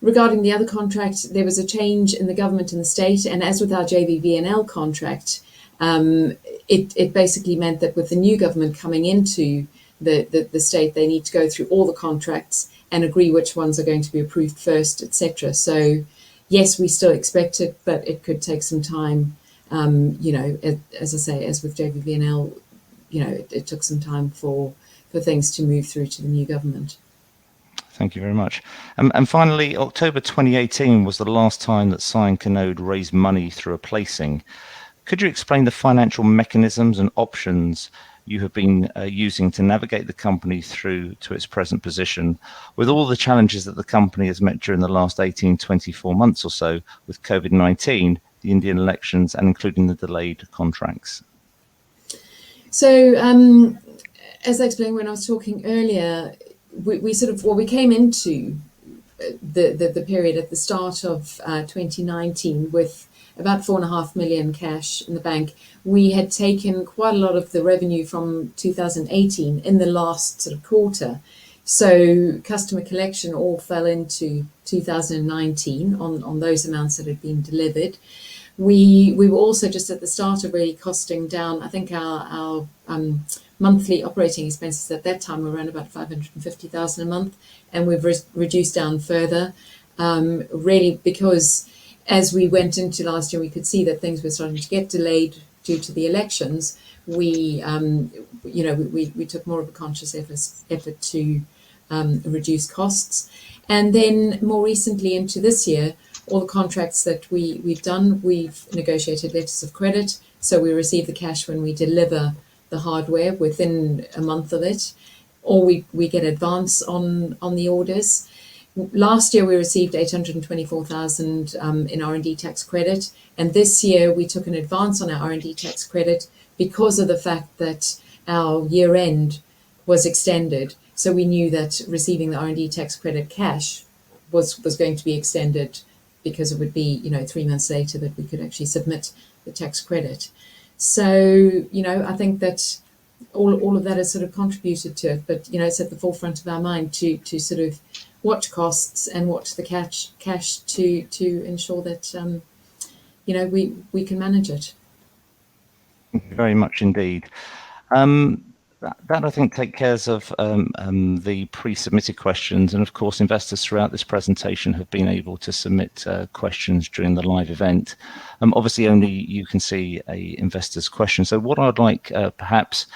Regarding the other contract, there was a change in the government and the state, and as with our JVVNL contract, it basically meant that with the new government coming into the state, they need to go through all the contracts and agree which ones are going to be approved first, etc. So yes, we still expect it, but it could take some time. As I say, as with JVVNL, it took some time for things to move through to the new government. Thank you very much. And finally, October 2018 was the last time that CYANCONNODE raised money through a placing. Could you explain the financial mechanisms and options you have been using to navigate the company through to its present position, with all the challenges that the company has met during the last 24 months or so, with COVID-19, the Indian elections, and including the delayed contracts? So, as I explained when I was talking earlier, we came into the period at the start of 2019 with about 4.5 million cash in the bank. We had taken quite a lot of the revenue from 2018 in the last sort of quarter. So customer collection all fell into 2019 on those amounts that had been delivered. We were also just at the start of really costing down. I think our monthly operating expenses at that time were around about 550,000 a month, and we've reduced down further, really because as we went into last year, we could see that things were starting to get delayed due to the elections. We took more of a conscious effort to reduce costs. And then more recently into this year, all the contracts that we've done, we've negotiated letters of credit. So we receive the cash when we deliver the hardware within a month of it, or we get advance on the orders. Last year we received 824,000 in R&D tax credit, and this year we took an advance on our R&D tax credit because of the fact that our year end was extended. So we knew that receiving the R&D tax credit cash was going to be extended, because it would be 3 months later that we could actually submit the tax credit. So I think that all of that has sort of contributed to it, but it's at the forefront of our mind to sort of watch costs and watch the cash to ensure that we can manage it. Very much indeed. That I think takes care of the pre-submitted questions, and of course investors throughout this presentation have been able to submit questions during the live event. Obviously only you can see a investor's question, so what I'd like perhaps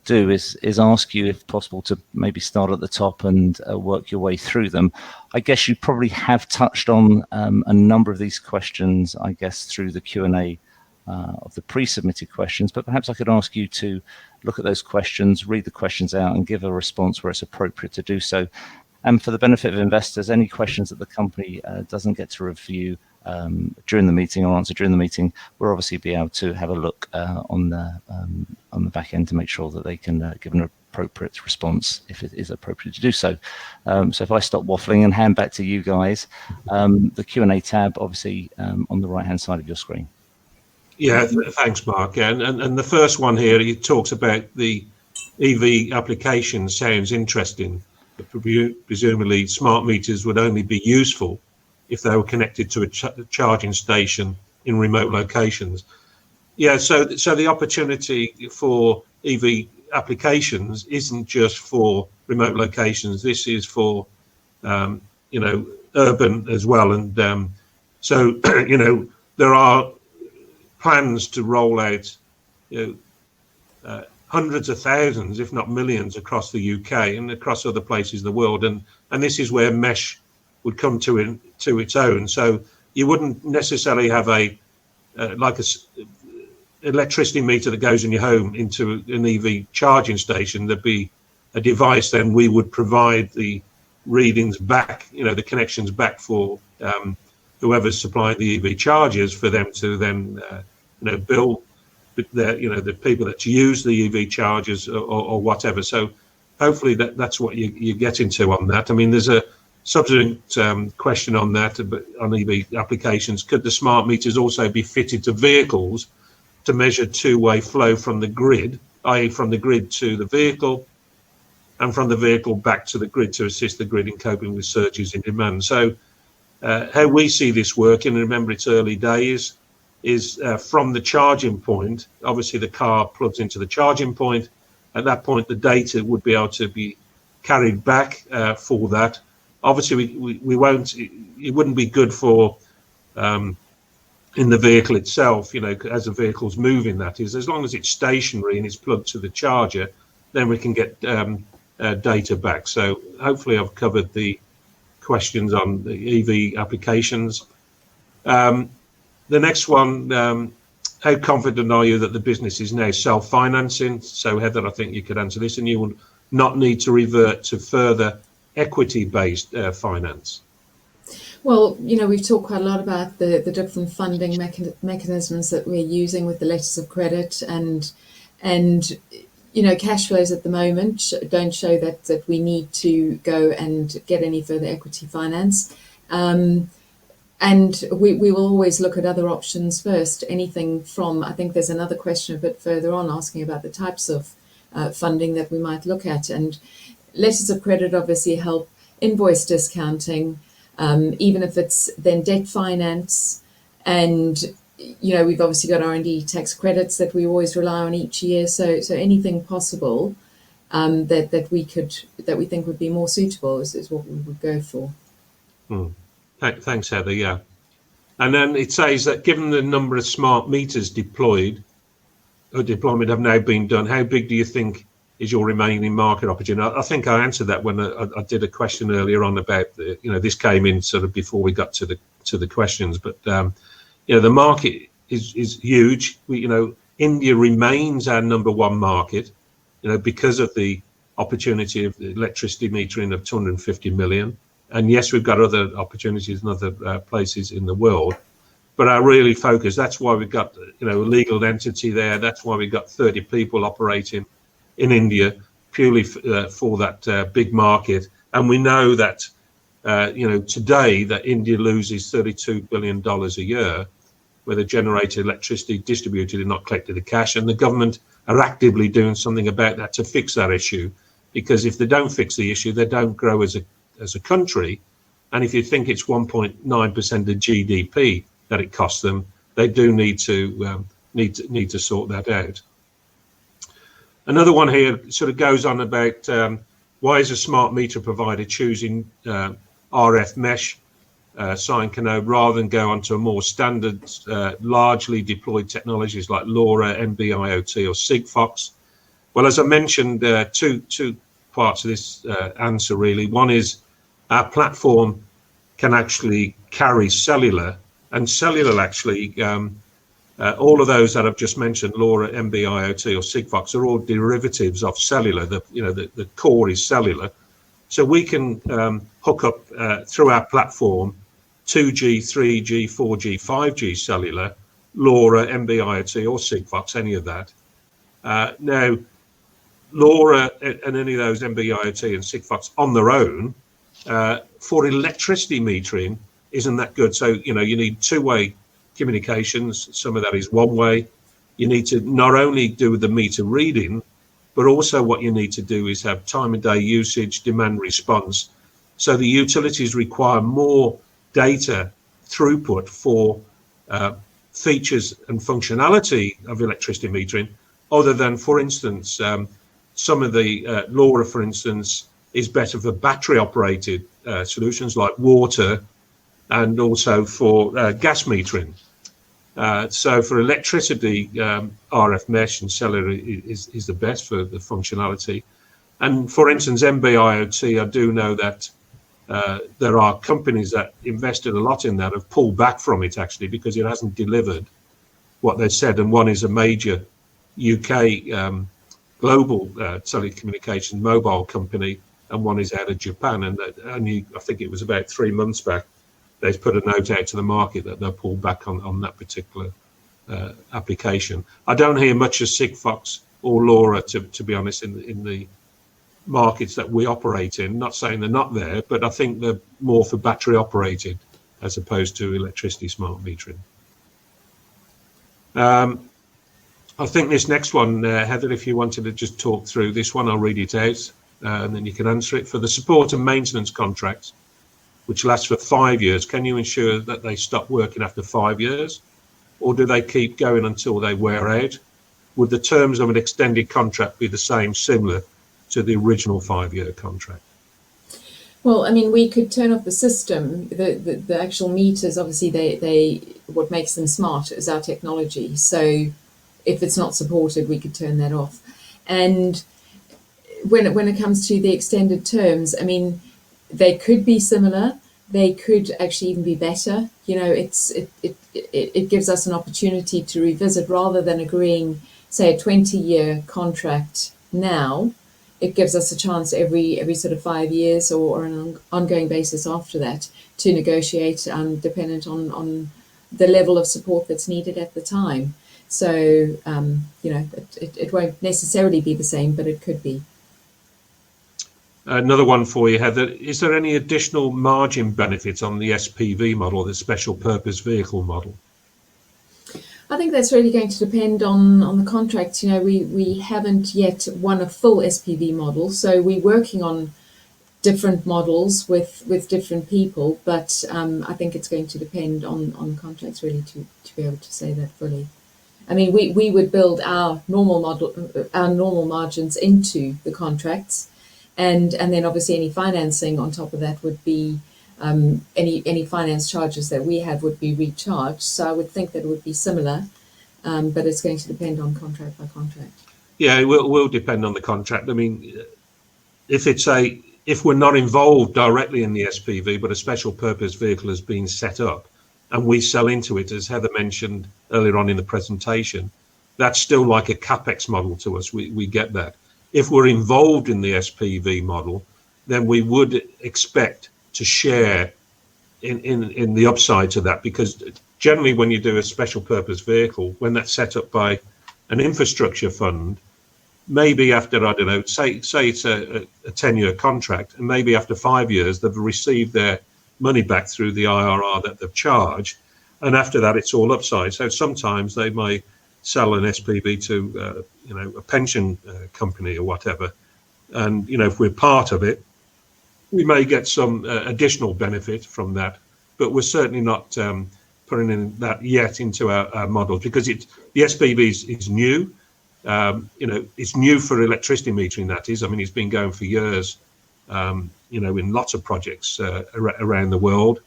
do is ask you, if possible, to maybe start at the top and work your way through them. I guess you probably have touched on a number of these questions, I guess, through the Q&A of the pre-submitted questions, but perhaps I could ask you to look at those questions, read the questions out, and give a response where it's appropriate to do so. And for the benefit of investors, any questions that the company doesn't get to review during the meeting or answer during the meeting, we'll obviously be able to have a look on the back end to make sure that they can give an appropriate response if it is appropriate to do so. So if I stop waffling and hand back to you guys, the Q&A tab obviously on the right hand side of your screen. Yeah, thanks, Mark. And the first one here, he talks about the EV application. Sounds interesting. But presumably, smart meters would only be useful if they were connected to a charging station in remote locations. Yeah, so the opportunity for EV applications isn't just for remote locations. This is for urban as well. And so there are plans to roll out hundreds of thousands, if not millions, across the UK and across other places in the world. And this is where mesh would come to its own. So you wouldn't necessarily have a electricity meter that goes in your home into an EV charging station. There'd be a device, then we would provide the readings back, the connections back for whoever's supplying the EV chargers, for them to then bill the people that use the EV chargers or whatever. So hopefully that's what you get into on that. I mean, there's a subsequent question on that, on EV applications. Could the smart meters also be fitted to vehicles to measure two-way flow from the grid, i.e. from the grid to the vehicle and from the vehicle back to the grid, to assist the grid in coping with surges in demand? So how we see this working, and remember it's early days, is from the charging point. Obviously the car plugs into the charging point. At that point, the data would be able to be carried back for that. Obviously we won't, it wouldn't be good for in the vehicle itself, as the vehicle's moving, that is. As long as it's stationary and it's plugged to the charger, then we can get data back. So hopefully I've covered the questions on the EV applications. The next one, how confident are you that the business is now self-financing? So Heather, I think you could answer this, and you will not need to revert to further equity-based finance. Well, we've talked quite a lot about the different funding mechanisms that we're using with the letters of credit, and cash flows at the moment don't show that we need to go and get any further equity finance. And we will always look at other options first. Anything from, I think there's another question a bit further on asking about the types of funding that we might look at. And letters of credit obviously help, invoice discounting, even if it's then debt finance. And, we've obviously got R&D tax credits that we always rely on each year. So anything possible that we think would be more suitable is what we would go for. Thanks, Heather. Yeah. And then it says that given the number of smart meters deployed or deployment have now been done, how big do you think is your remaining market opportunity? I think I answered that when I did a question earlier on about this came in sort of before we got to the questions. But the market is huge. India remains our number one market, because of the opportunity of the electricity metering of 250 million. And yes, we've got other opportunities in other places in the world, but our really focus, that's why we've got, a legal entity there. That's why we've got 30 people operating in India, purely for that big market. And we know that, today that India loses $32 billion a year, where the generated electricity distributed and not collected the cash. And the government are actively doing something about that to fix that issue, because if they don't fix the issue, they don't grow as a country. And if you think it's 1.9% of GDP that it costs them, they do need to sort that out. Another one here sort of goes on about why is a smart meter provider choosing RF mesh CYANCONNODE rather than go onto a more standard, largely deployed technologies like LoRa, NB-IoT, or Sigfox? Well, as I mentioned, two parts of this answer really. One is our platform can actually carry cellular, and cellular actually, all of those that I've just mentioned, LoRa, NB-IoT, or Sigfox, are all derivatives of cellular. The core is cellular. So we can hook up through our platform 2G, 3G, 4G, 5G cellular, LoRa, NB-IoT, or Sigfox, any of that. Now, LoRa and any of those MB-IoT and Sigfox on their own for electricity metering isn't that good. So, you need two-way communications. Some of that is one-way. You need to not only do the meter reading, but also what you need to do is have time of day usage, demand response. So the utilities require more data throughput for features and functionality of electricity metering, other than, for instance, some of the LoRa, for instance, is better for battery operated solutions like water, and also for gas metering. So for electricity, RF mesh and cellular is the best for the functionality. And for instance, MB-IoT, I do know that there are companies that invested a lot in that have pulled back from it, actually, because it hasn't delivered what they said. And one is a major UK global telecommunications mobile company, and one is out of Japan. And only, I think it was about 3 months back, they've put a note out to the market that they'll pull back on that particular application. I don't hear much of Sigfox or LoRa, to be honest, in the markets that we operate in. Not saying they're not there, but I think they're more for battery operated as opposed to electricity smart metering. I think this next one, Heather, if you wanted to just talk through this one, I'll read it out and then you can answer it. For the support and maintenance contracts, which lasts for 5 years, can you ensure that they stop working after 5 years, or do they keep going until they wear out? Would the terms of an extended contract be the same, similar to the original 5-year contract? Well, I mean, we could turn off the system. The actual meters, obviously, they what makes them smart is our technology. So if it's not supported, we could turn that off. And when it comes to the extended terms, I mean, they could be similar. They could actually even be better. It gives us an opportunity to revisit, rather than agreeing, say, a 20-year contract now. It gives us a chance every sort of 5 years or on an ongoing basis after that to negotiate, dependent on the level of support that's needed at the time. So, it won't necessarily be the same, but it could be. Another one for you, Heather. Is there any additional margin benefits on the SPV model, the special purpose vehicle model? I think that's really going to depend on the contract. We haven't yet won a full SPV model, so we're working on different models with different people, but I think it's going to depend on contracts, really, to be able to say that fully. I mean, we would build our normal margins into the contracts, and then obviously any financing on top of that would be any finance charges that we have would be recharged. So I would think that it would be similar, but it's going to depend on contract by contract. Yeah, it will depend on the contract. I mean, if we're not involved directly in the SPV, but a special purpose vehicle has been set up and we sell into it, as Heather mentioned earlier on in the presentation, that's still like a Capex model to us. We get that. If we're involved in the SPV model, then we would expect to share in the upside to that, because generally when you do a special purpose vehicle, when that's set up by an infrastructure fund, maybe after, I don't know, say it's a 10-year contract, and maybe after 5 years they've received their money back through the IRR that they've charged, and after that it's all upside. So sometimes they may sell an SPV to a pension company or whatever, and if we're part of it, we may get some additional benefit from that, but we're certainly not putting in that yet into our model, because the SPV is new. It's new for electricity metering, that is. I mean, it's been going for years, in lots of projects around the world,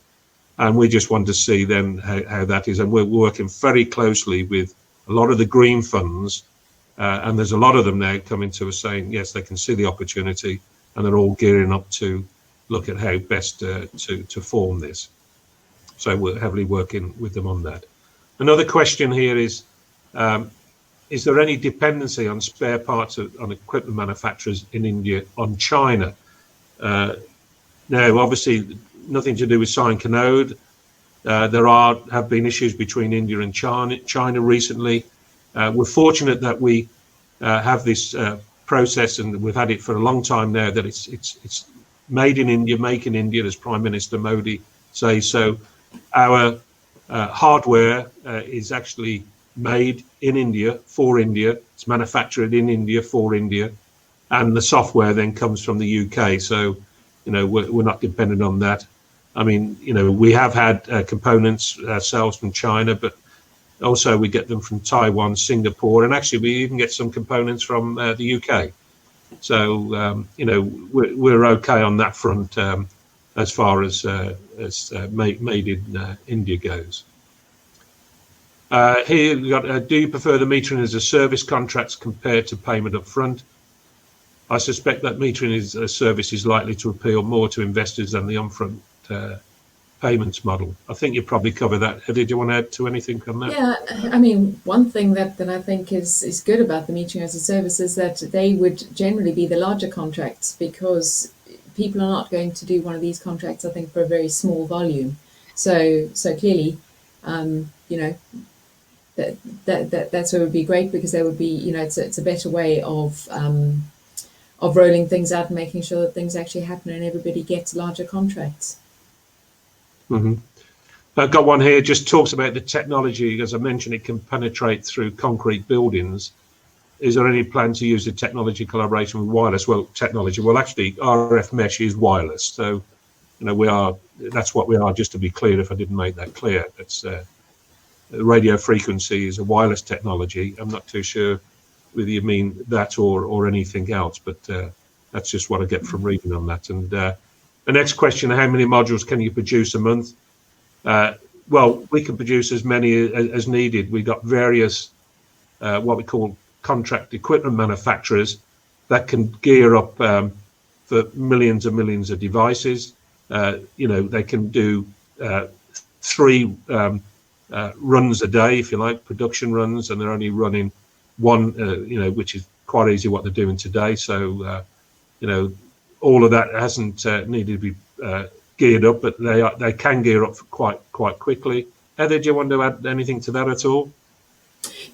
and we just want to see then how that is. And we're working very closely with a lot of the green funds, and there's a lot of them now coming to us saying, yes, they can see the opportunity, and they're all gearing up to look at how best to form this. So we're heavily working with them on that. Another question here is there any dependency on spare parts on equipment manufacturers in India on China? Now, obviously, nothing to do with CYANCONNODE. There have been issues between India and China recently. We're fortunate that we have this process, and we've had it for a long time now, that it's made in India, make in India, as Prime Minister Modi says. So our hardware is actually made in India for India. It's manufactured in India for India, and the software then comes from the UK. So, you know, we're not dependent on that. I mean, you know, we have had components ourselves from China, but also we get them from Taiwan, Singapore, and actually we even get some components from the UK. So, you know, we're okay on that front as far as made in India goes. Here we've got, do you prefer the metering as a service contracts compared to payment up front? I suspect that metering as a service is likely to appeal more to investors than the upfront payments model. I think you probably cover that. Did you want to add to anything on that? Yeah, I mean, one thing that I think is good about the metering as a service is that they would generally be the larger contracts, because people are not going to do one of these contracts, I think, for a very small volume. So clearly, you know, that's what would be great, because there would be, you know, it's a better way of rolling things out and making sure that things actually happen and everybody gets larger contracts. Mm-hmm. I've got one here, just talks about the technology. As I mentioned, it can penetrate through concrete buildings. Is there any plan to use the technology collaboration with wireless? Well, technology, well, actually, RF mesh is wireless. So, you know, that's what we are, just to be clear, if I didn't make that clear. It's radio frequency is a wireless technology. I'm not too sure whether you mean that or anything else, but that's just what I get from reading on that. And the next question, how many modules can you produce a month? Well, we can produce as many as needed. We've got various what we call contract equipment manufacturers that can gear up for millions and millions of devices. You know, they can do 3 runs a day, if you like, production runs, and they're only running one, you know, which is quite easy what they're doing today. So, you know, all of that hasn't needed to be geared up, but they can gear up quite quickly. Heather, do you want to add anything to that at all?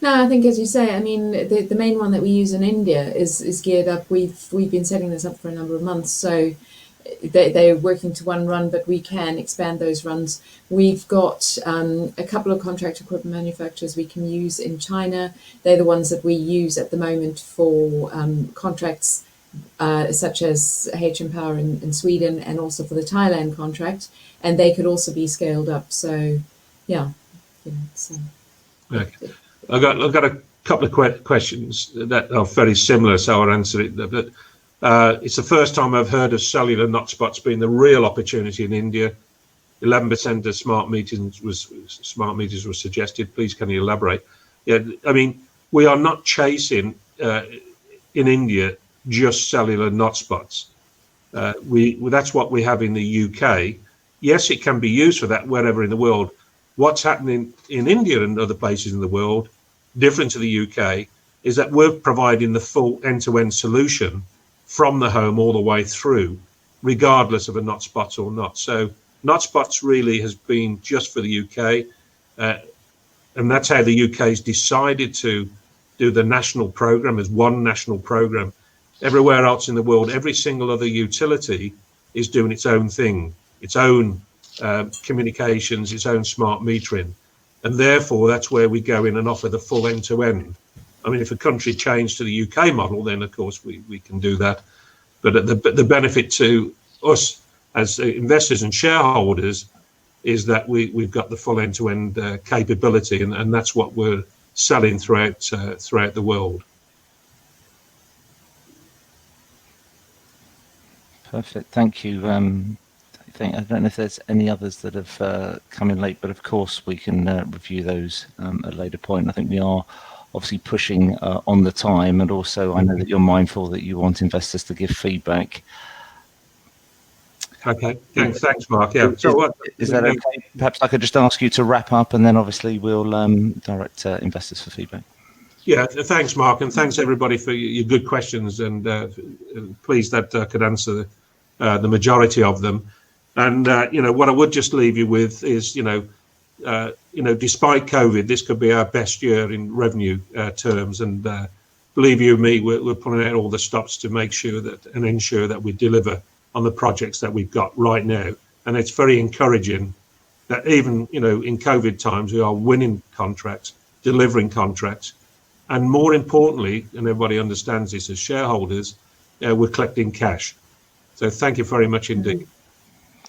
No, I think, as you say, I mean, the main one that we use in India is geared up. We've been setting this up for a number of months, so they're working to one run, but we can expand those runs. We've got a couple of contract equipment manufacturers we can use in China. They're the ones that we use at the moment for contracts such as HM Power in Sweden, and also for the Thailand contract, and they could also be scaled up. So, yeah, you know, so. Okay. I've got a couple of questions that are very similar, so I'll answer it. But it's the first time I've heard of cellular not spots being the real opportunity in India. 11% of smart meters was suggested. Please, can you elaborate? Yeah, I mean, we are not chasing in India just cellular not spots. That's what we have in the UK. Yes, it can be used for that wherever in the world. What's happening in India and other places in the world, different to the UK, is that we're providing the full end-to-end solution from the home all the way through, regardless of a not spot or not. So not spots really has been just for the UK, and that's how the UK has decided to do the national program as one national program. Everywhere else in the world, every single other utility is doing its own thing, its own communications, its own smart metering, and therefore that's where we go in and offer the full end-to-end. I mean, if a country changed to the UK model, then of course we can do that, but the benefit to us as investors and shareholders is that we've got the full end-to-end capability, and that's what we're selling throughout the world. Perfect, thank you. I don't know if there's any others that have come in late, but of course we can review those at a later point. I think we are obviously pushing on the time, and also I know that you're mindful that you want investors to give feedback. Okay, thanks, Mark. Yeah. So is that okay? Perhaps I could just ask you to wrap up, and then obviously we'll direct investors for feedback. Yeah, thanks, Mark, and thanks everybody for your good questions, and pleased that I could answer the majority of them. And you know, what I would just leave you with is, you know, despite COVID, this could be our best year in revenue terms, and believe you me, we're putting out all the stops to make sure that and ensure that we deliver on the projects that we've got right now. And it's very encouraging that even, you know, in COVID times, we are winning contracts, delivering contracts, and more importantly, and everybody understands this as shareholders, we're collecting cash. So thank you very much indeed.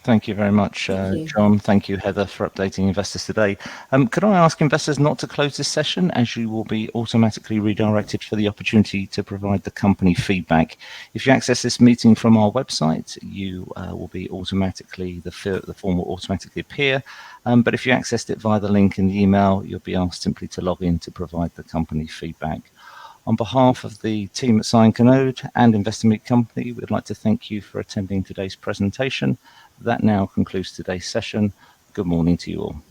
Thank you very much, John. Thank you, Heather, for updating investors today. Could I ask investors not to close this session, as you will be automatically redirected for the opportunity to provide the company feedback. If you access this meeting from our website, you will be automatically, the form will automatically appear. But if you accessed it via the link in the email, you'll be asked simply to log in to provide the company feedback. On behalf of the team at CYANCONNODE and Investor Meet Company, we'd like to thank you for attending today's presentation. That now concludes today's session. Good morning to you all.